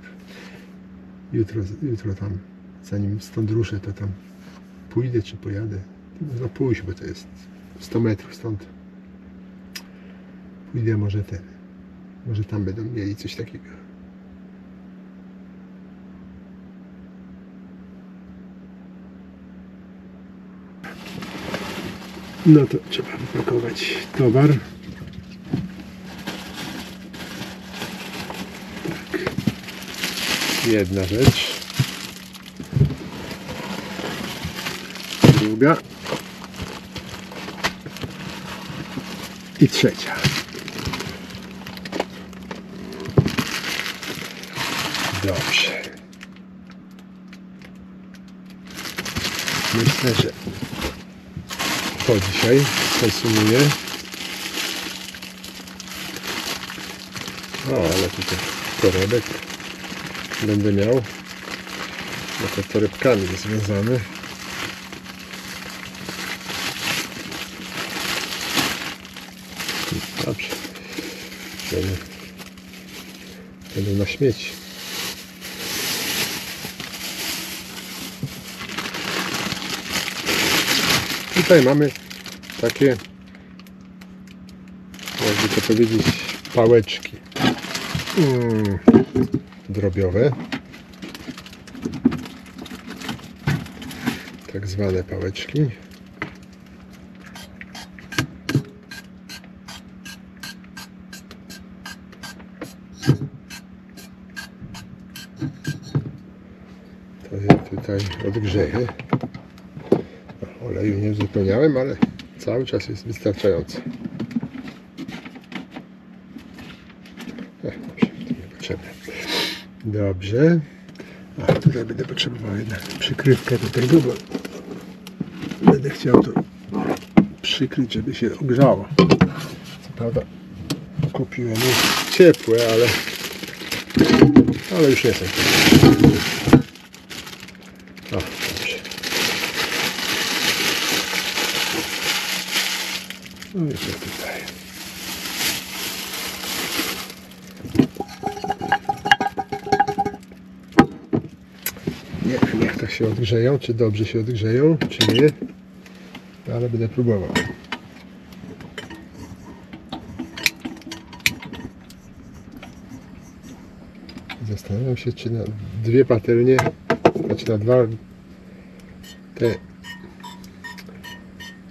Jutro tam, zanim stąd ruszę, to tam pójdę czy pojadę. Można pójść, bo to jest 100 metrów stąd. Pójdę może tam będą mieli coś takiego. No to trzeba wypakować towar. Tak. Jedna rzecz. Druga. I trzecia. Dobrze. Myślę, że to dzisiaj konsumuję. O, ale tutaj torebek będę miał. No to torebkami jest związany. Dobrze. Będę na śmieci. Tutaj mamy takie, jakby to powiedzieć, pałeczki drobiowe, tak zwane pałeczki. To ja tutaj odgrzeję. Oleju nie uzupełniałem, ale cały czas jest wystarczająco. Dobrze, to niepotrzebne. Dobrze. A tutaj będę potrzebował jednak przykrywkę do tego, bo będę chciał to przykryć, żeby się ogrzało. Co prawda kupiłem już ciepłe, ale już nie są. O, dobrze. No i to tutaj. Nie wiem, jak tak się odgrzeją, czy dobrze się odgrzeją, czy nie, ale będę próbował. Zastanawiam się, czy na 2 patelnie, znaczy na 2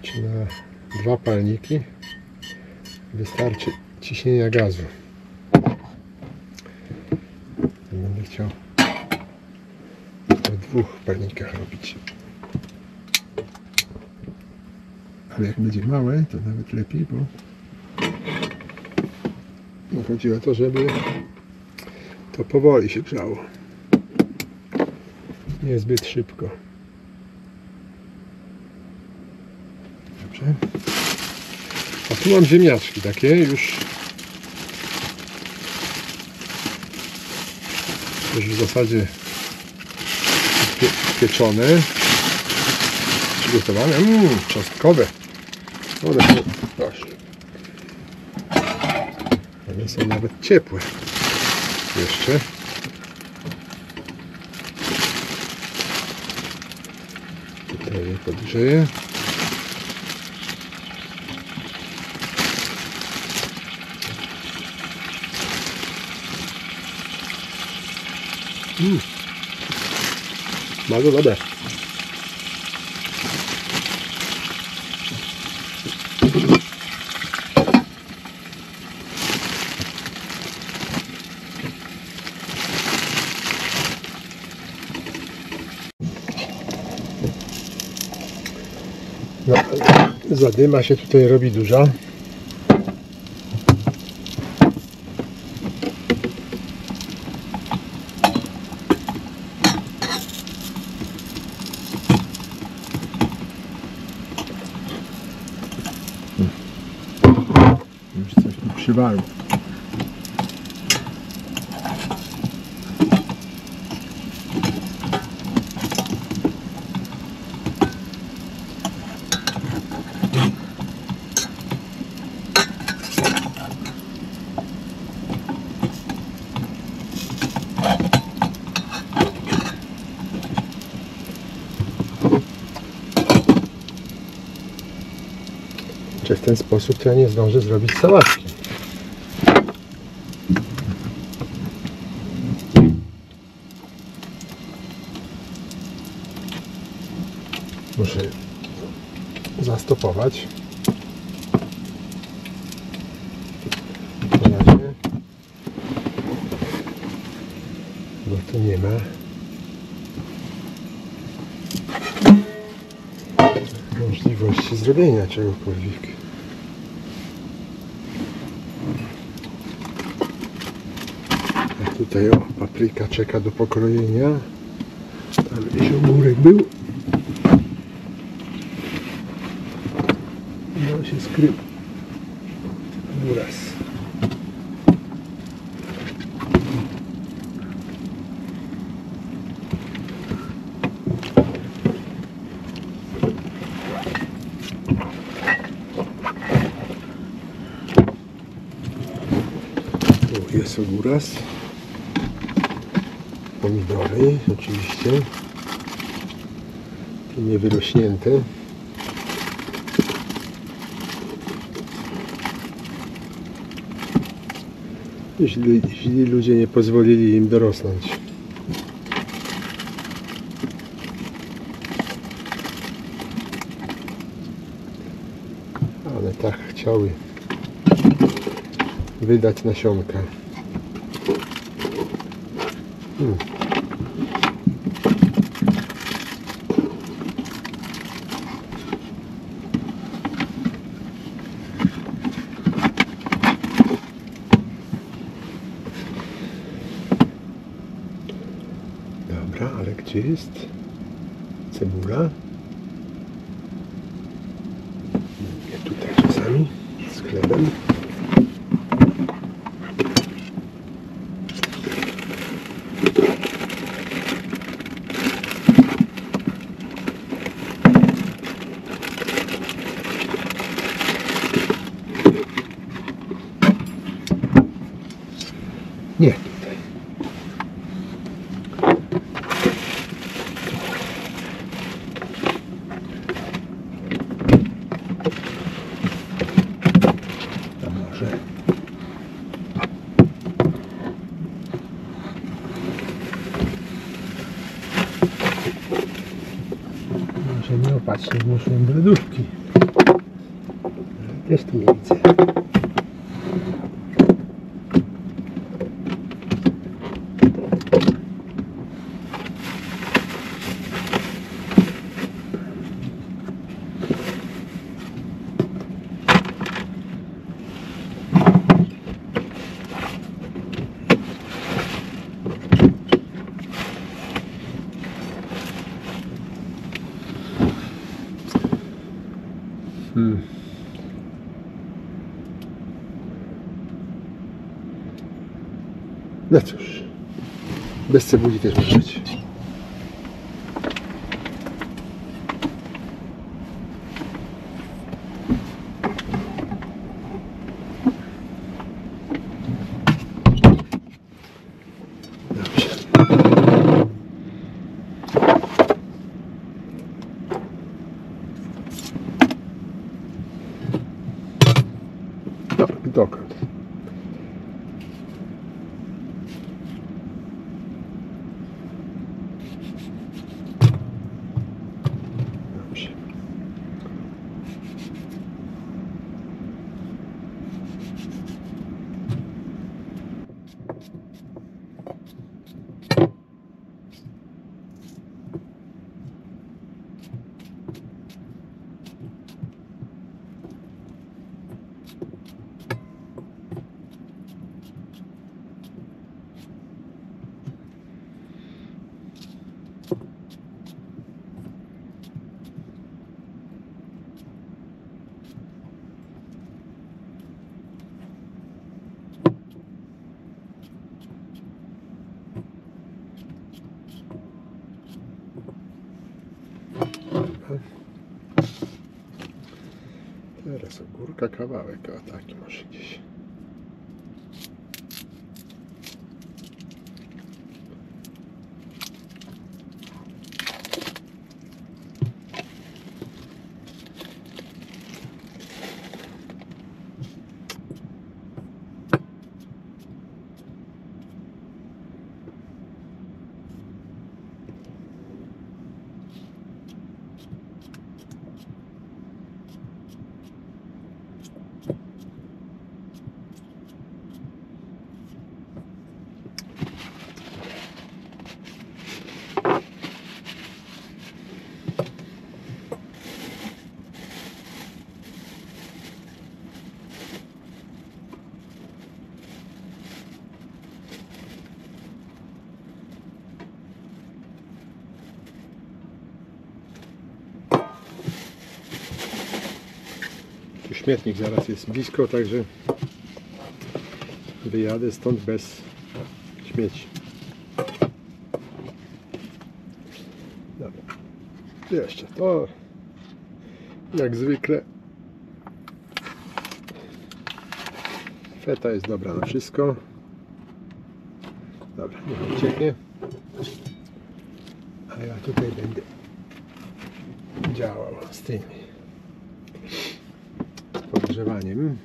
czy na 2 palniki wystarczy ciśnienia gazu. Będę chciał w 2 palnikach robić. Ale jak będzie małe, to nawet lepiej, bo chodzi o to, żeby to powoli się grzało. Niezbyt szybko. Dobrze. A tu mam ziemniaczki takie już w zasadzie pieczone, przygotowane, czosnkowe. One są nawet ciepłe jeszcze. Tutaj je podgrzeję. Bardzo dobre. No, zadyma się tutaj robi duża. Już coś tu przywarło. Czy w ten sposób to ja nie zdążę zrobić sałatki. Muszę zastopować. Na razie. Bo tu nie ma możliwości zrobienia czegokolwiek. A tutaj o, papryka czeka do pokrojenia. Tam gdzieś ogórek był. No się skrył. Uraz. Tu jest ogóraz. Pomidory oczywiście. Niewyrośnięte. Źli ludzie nie pozwolili im dorosnąć. Ale tak chciały wydać nasionka. Dobra, ale gdzie jest cebula? Nie tutaj czasami z chlebem. Nie tutaj. A może nieopatrznie włożyłem do lodówki. Też tu nie widzę. No cóż, bez cebuli też może być. Dobrze. Dokąd? Dobrze. Teraz ogórka kawałek, o taki może gdzieś. Śmietnik zaraz jest blisko, także wyjadę stąd bez śmieci. Dobra. Jeszcze to, jak zwykle, feta jest dobra na wszystko. Dobra, niech ucieknie, a ja tutaj będę działał z tym podgrzewaniem.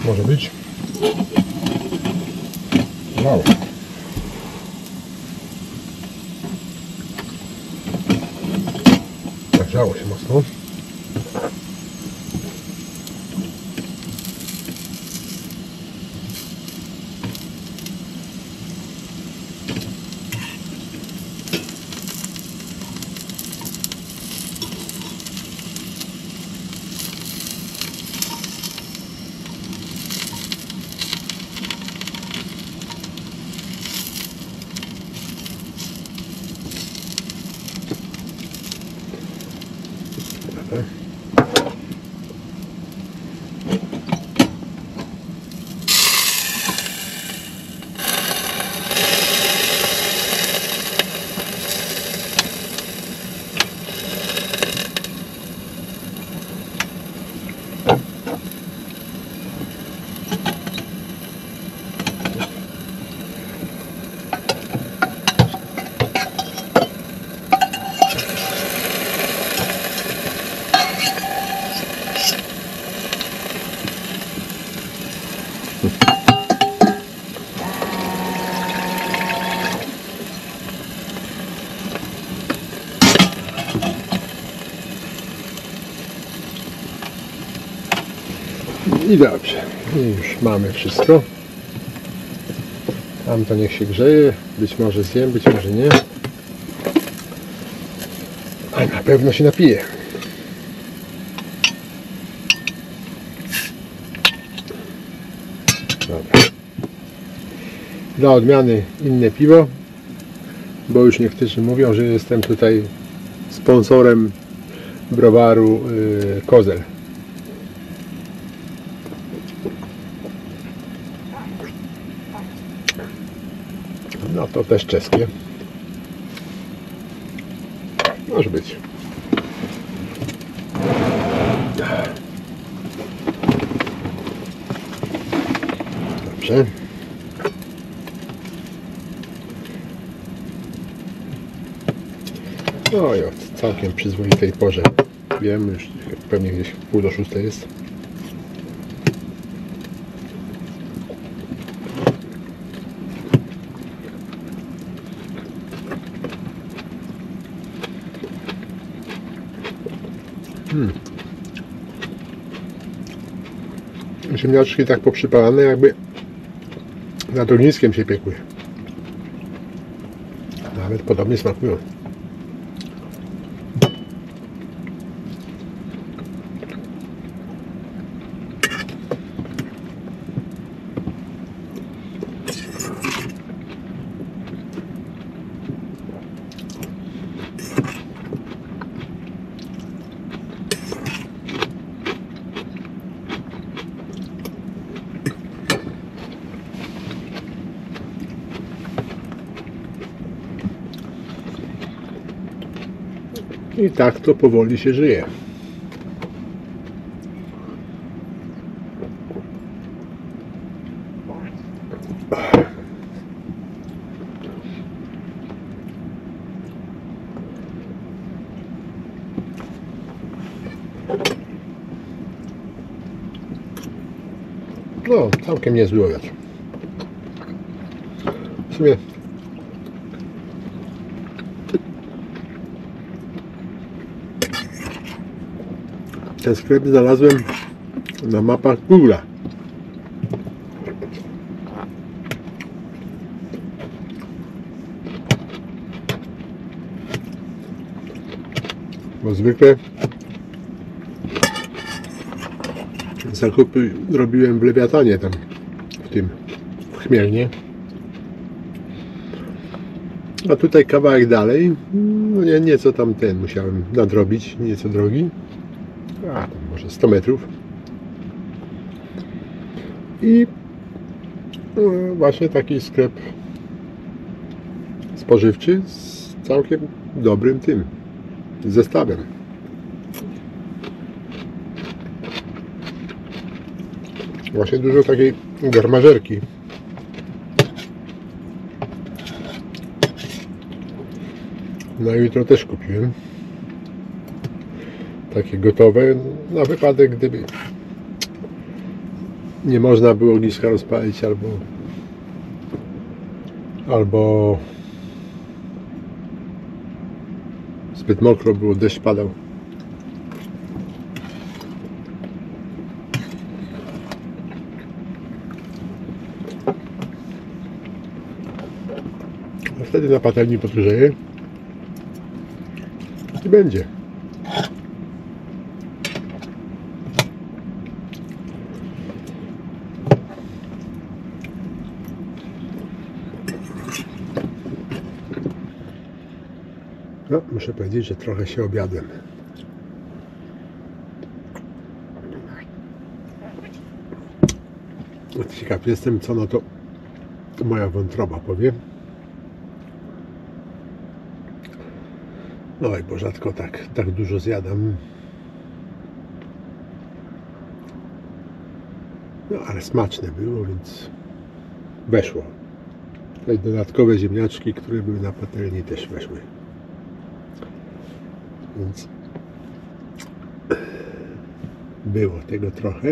Może być. Mało. Zagrzało się mocno. I dobrze, i już mamy wszystko. Tam to niech się grzeje, być może zjem, być może nie. A na pewno się napiję. Dobra. Dla odmiany inne piwo, bo już niektórzy mówią, że jestem tutaj sponsorem browaru Kozel. No to też czeskie. Może być. Dobrze. No i o całkiem przyzwoitej porze. Wiem, już pewnie gdzieś 5:30 jest. Ziemniaczki tak poprzypalane, jakby nad ogniskiem się piekły. Nawet podobnie smakują. I tak to powoli się żyje. No, całkiem niezły obiad. W sumie ten sklep znalazłem na mapach Google'a. Bo zwykle zakupy robiłem w Lewiatanie, tam w Chmielnie. A tutaj kawałek dalej, no nieco tam musiałem nadrobić, nieco drogi. A tam może 100 metrów. I właśnie taki sklep spożywczy z całkiem dobrym zestawem. Właśnie dużo takiej garmażerki. Na jutro też kupiłem. Takie gotowe, na wypadek gdyby nie można było ogniska rozpalić albo zbyt mokro było, deszcz padał. A wtedy na patelni podgrzeje i będzie. No, muszę powiedzieć, że trochę się objadłem. Ciekaw jestem, co na to moja wątroba powie. No i bo rzadko tak dużo zjadam. No ale smaczne było, więc weszło. Te dodatkowe ziemniaczki, które były na patelni, też weszły. Więc było tego trochę.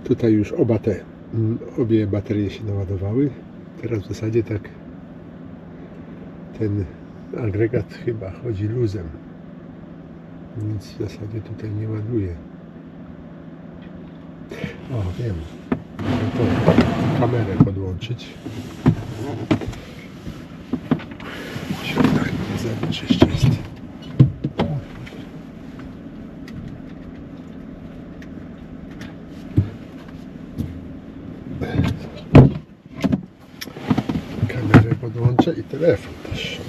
Tutaj już obie baterie się naładowały. Teraz w zasadzie tak ten agregat chyba chodzi luzem. Nic w zasadzie tutaj nie ładuje. O, wiem. Muszę to kamerę podłączyć. Na zewnątrz jeszcze jest. Kamerę podłączę i telefon też.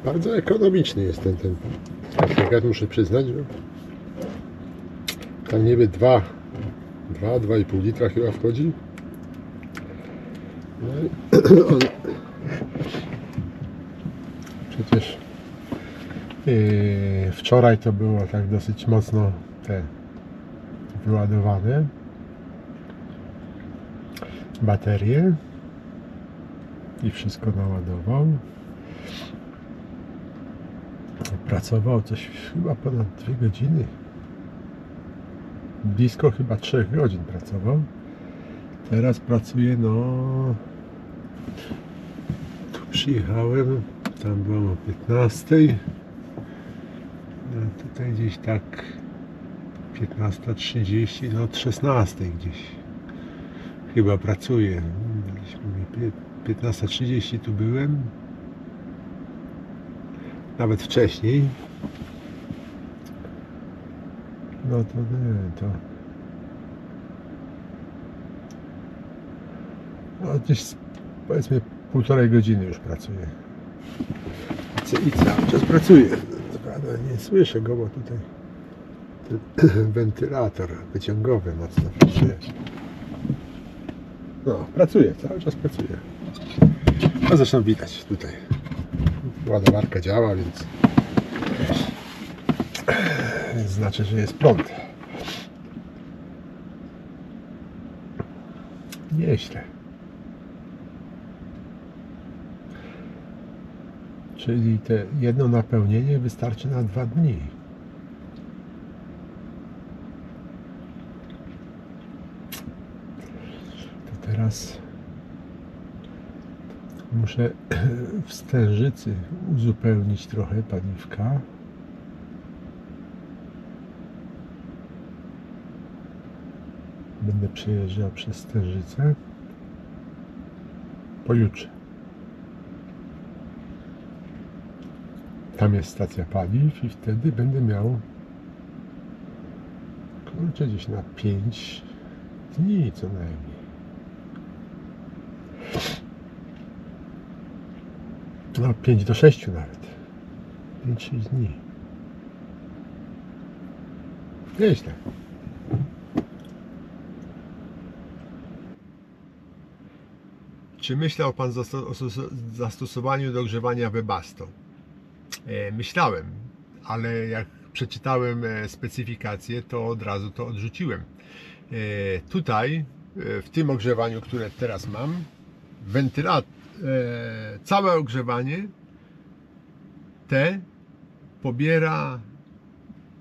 Bardzo ekonomiczny jest ten agregat, muszę przyznać, że tam niby 2,5 litra chyba wchodzi. No i on przecież wczoraj to było tak dosyć mocno wyładowane baterie i wszystko naładował. Pracował coś chyba ponad 2 godziny. Blisko chyba 3 godzin pracował. Teraz pracuję, no... Tu przyjechałem, tam było o 15. No tutaj gdzieś tak 15:30, no od 16 gdzieś chyba pracuję. 15:30 tu byłem. Nawet wcześniej. No to nie, to... No gdzieś powiedzmy 1,5 godziny już pracuję. I cały czas pracuję. Prawda, nie słyszę go, bo tutaj ten wentylator wyciągowy mocno pracuje. No, pracuję, cały czas pracuję. A zresztą widać tutaj. Ładowarka działa, więc znaczy, że jest prąd. Nieźle. Czyli te jedno napełnienie wystarczy na 2 dni. To teraz muszę w Stężycy uzupełnić trochę paliwka. Będę przejeżdżał przez Stężycę pojutrze. Tam jest stacja paliw i wtedy będę miał, kurczę, gdzieś na 5 dni co najmniej. No 5 do 6 nawet. 5-6 dni. Nieźle. Czy myślał Pan o zastosowaniu do ogrzewania Webasto? Myślałem, ale jak przeczytałem specyfikację, to od razu to odrzuciłem. Tutaj, w tym ogrzewaniu, które teraz mam, całe ogrzewanie te pobiera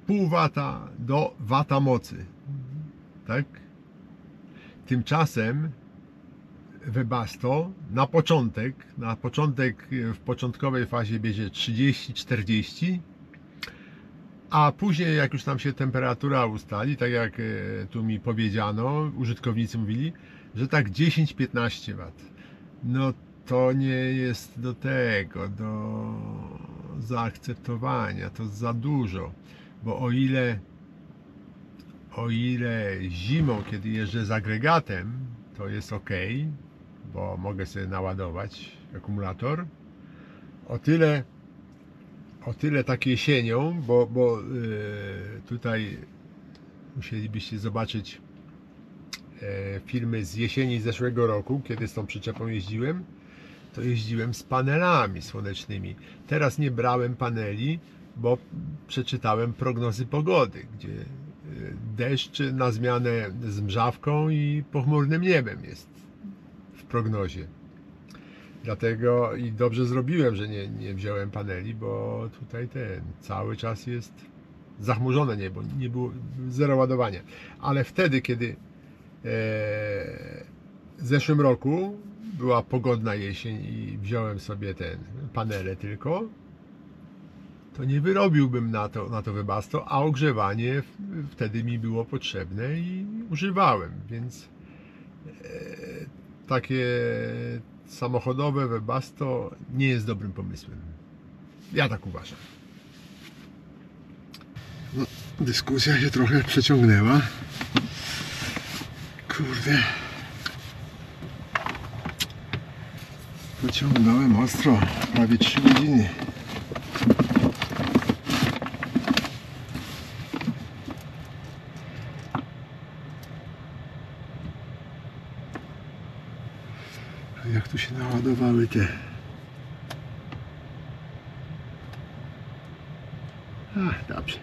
pół wata do wata mocy, tak? Tymczasem Webasto w początkowej fazie bierze 30-40, a później jak już tam się temperatura ustali, tak jak tu mi powiedziano, użytkownicy mówili, że tak 10-15 W. No to nie jest do zaakceptowania, to za dużo, bo o ile zimą, kiedy jeżdżę z agregatem, to jest ok, bo mogę sobie naładować akumulator. O tyle tak jesienią, bo tutaj musielibyście zobaczyć filmy z jesieni zeszłego roku, kiedy z tą przyczepą jeździłem, to jeździłem z panelami słonecznymi. Teraz nie brałem paneli, bo przeczytałem prognozy pogody, gdzie deszcz na zmianę z mrzawką i pochmurnym niebem jest w prognozie. Dlatego i dobrze zrobiłem, że nie wziąłem paneli, bo tutaj cały czas jest zachmurzone niebo, nie było zero ładowania. Ale wtedy, kiedy w zeszłym roku była pogodna jesień i wziąłem sobie panele tylko, to nie wyrobiłbym na to Webasto, a ogrzewanie wtedy mi było potrzebne i używałem, więc takie samochodowe Webasto nie jest dobrym pomysłem. Ja tak uważam. No, dyskusja się trochę przeciągnęła. Kurde. Pociągnąłem ostro, prawie 3 godziny. ładowały te. Dobrze.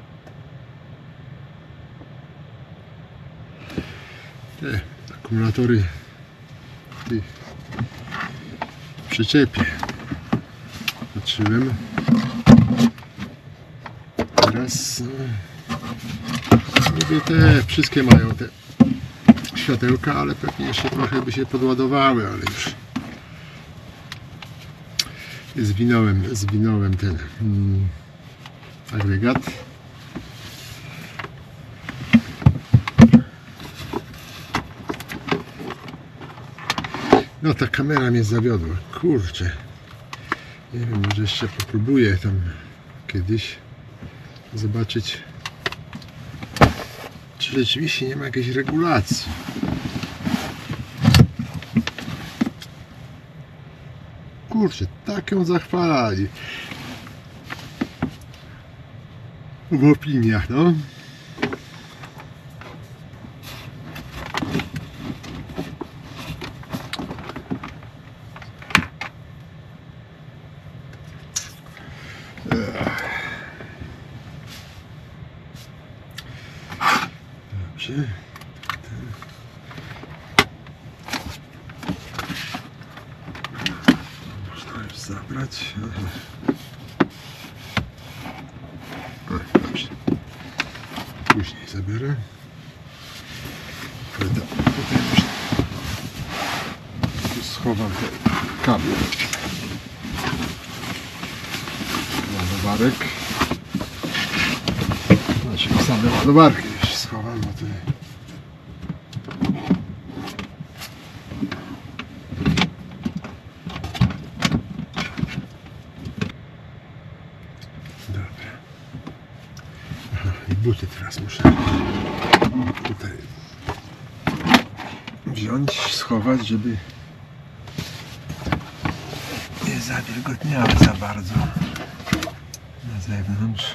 Te akumulatory w tej przyczepie patrzyłem. Teraz niby te wszystkie mają te światełka, ale pewnie jeszcze trochę by się podładowały, ale już zwinąłem ten agregat. No ta kamera mnie zawiodła, kurczę. Nie wiem, może jeszcze popróbuję tam kiedyś zobaczyć, czy rzeczywiście nie ma jakiejś regulacji. Kurczę, tak ją zachwalali w opiniach, no. Dobrze. Można już zabrać. Dobrze. Później zabiorę. Tutaj już tu schowam te kable. Ładowarek. Znaczy same ładowarki już schowam, bo tutaj. Dobra. Aha, i buty teraz muszę tutaj wziąć, schować, żeby nie zawilgotniały za bardzo na zewnątrz.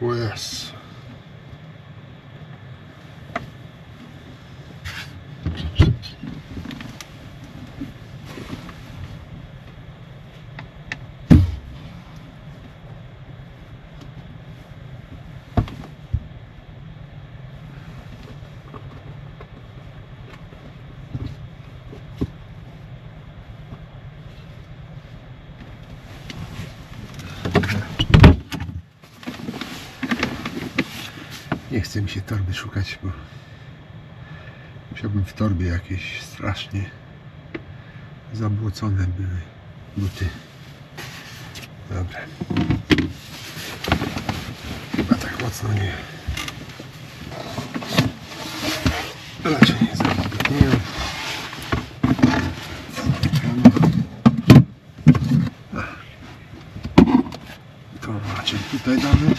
O yes. Nie chce mi się torby szukać, bo musiałbym w torbie jakieś strasznie zabłocone były buty. Dobra. Chyba tak mocno nie. Raczej nie zabłocone. To raczej tutaj damy.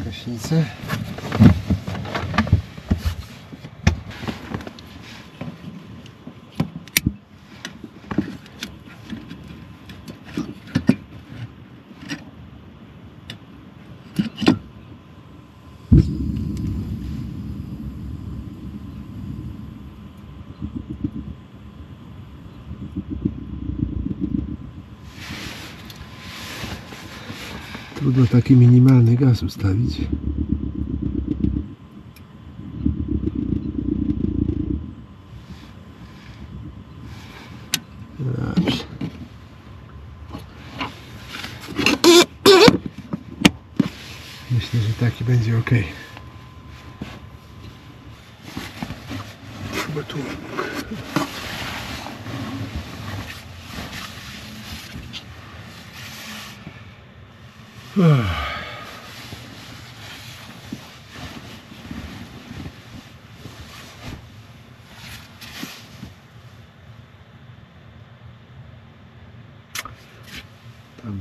Gaśnicę. Trudno taki minimalny gaz ustawić. Dobrze. Myślę, że taki będzie ok. Chyba tu. Tam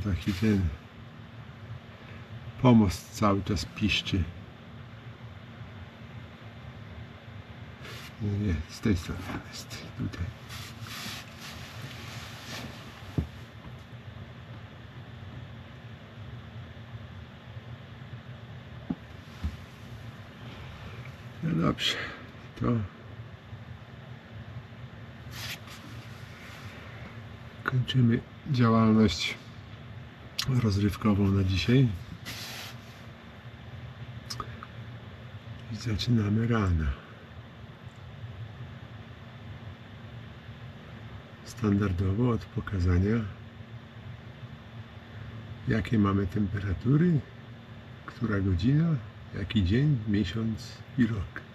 taki ten pomost cały czas piszczy. Nie, z tej strony jest tutaj. No dobrze, to kończymy działalność rozrywkową na dzisiaj i zaczynamy rano. Standardowo od pokazania, jakie mamy temperatury, która godzina, jaki dzień, miesiąc i rok.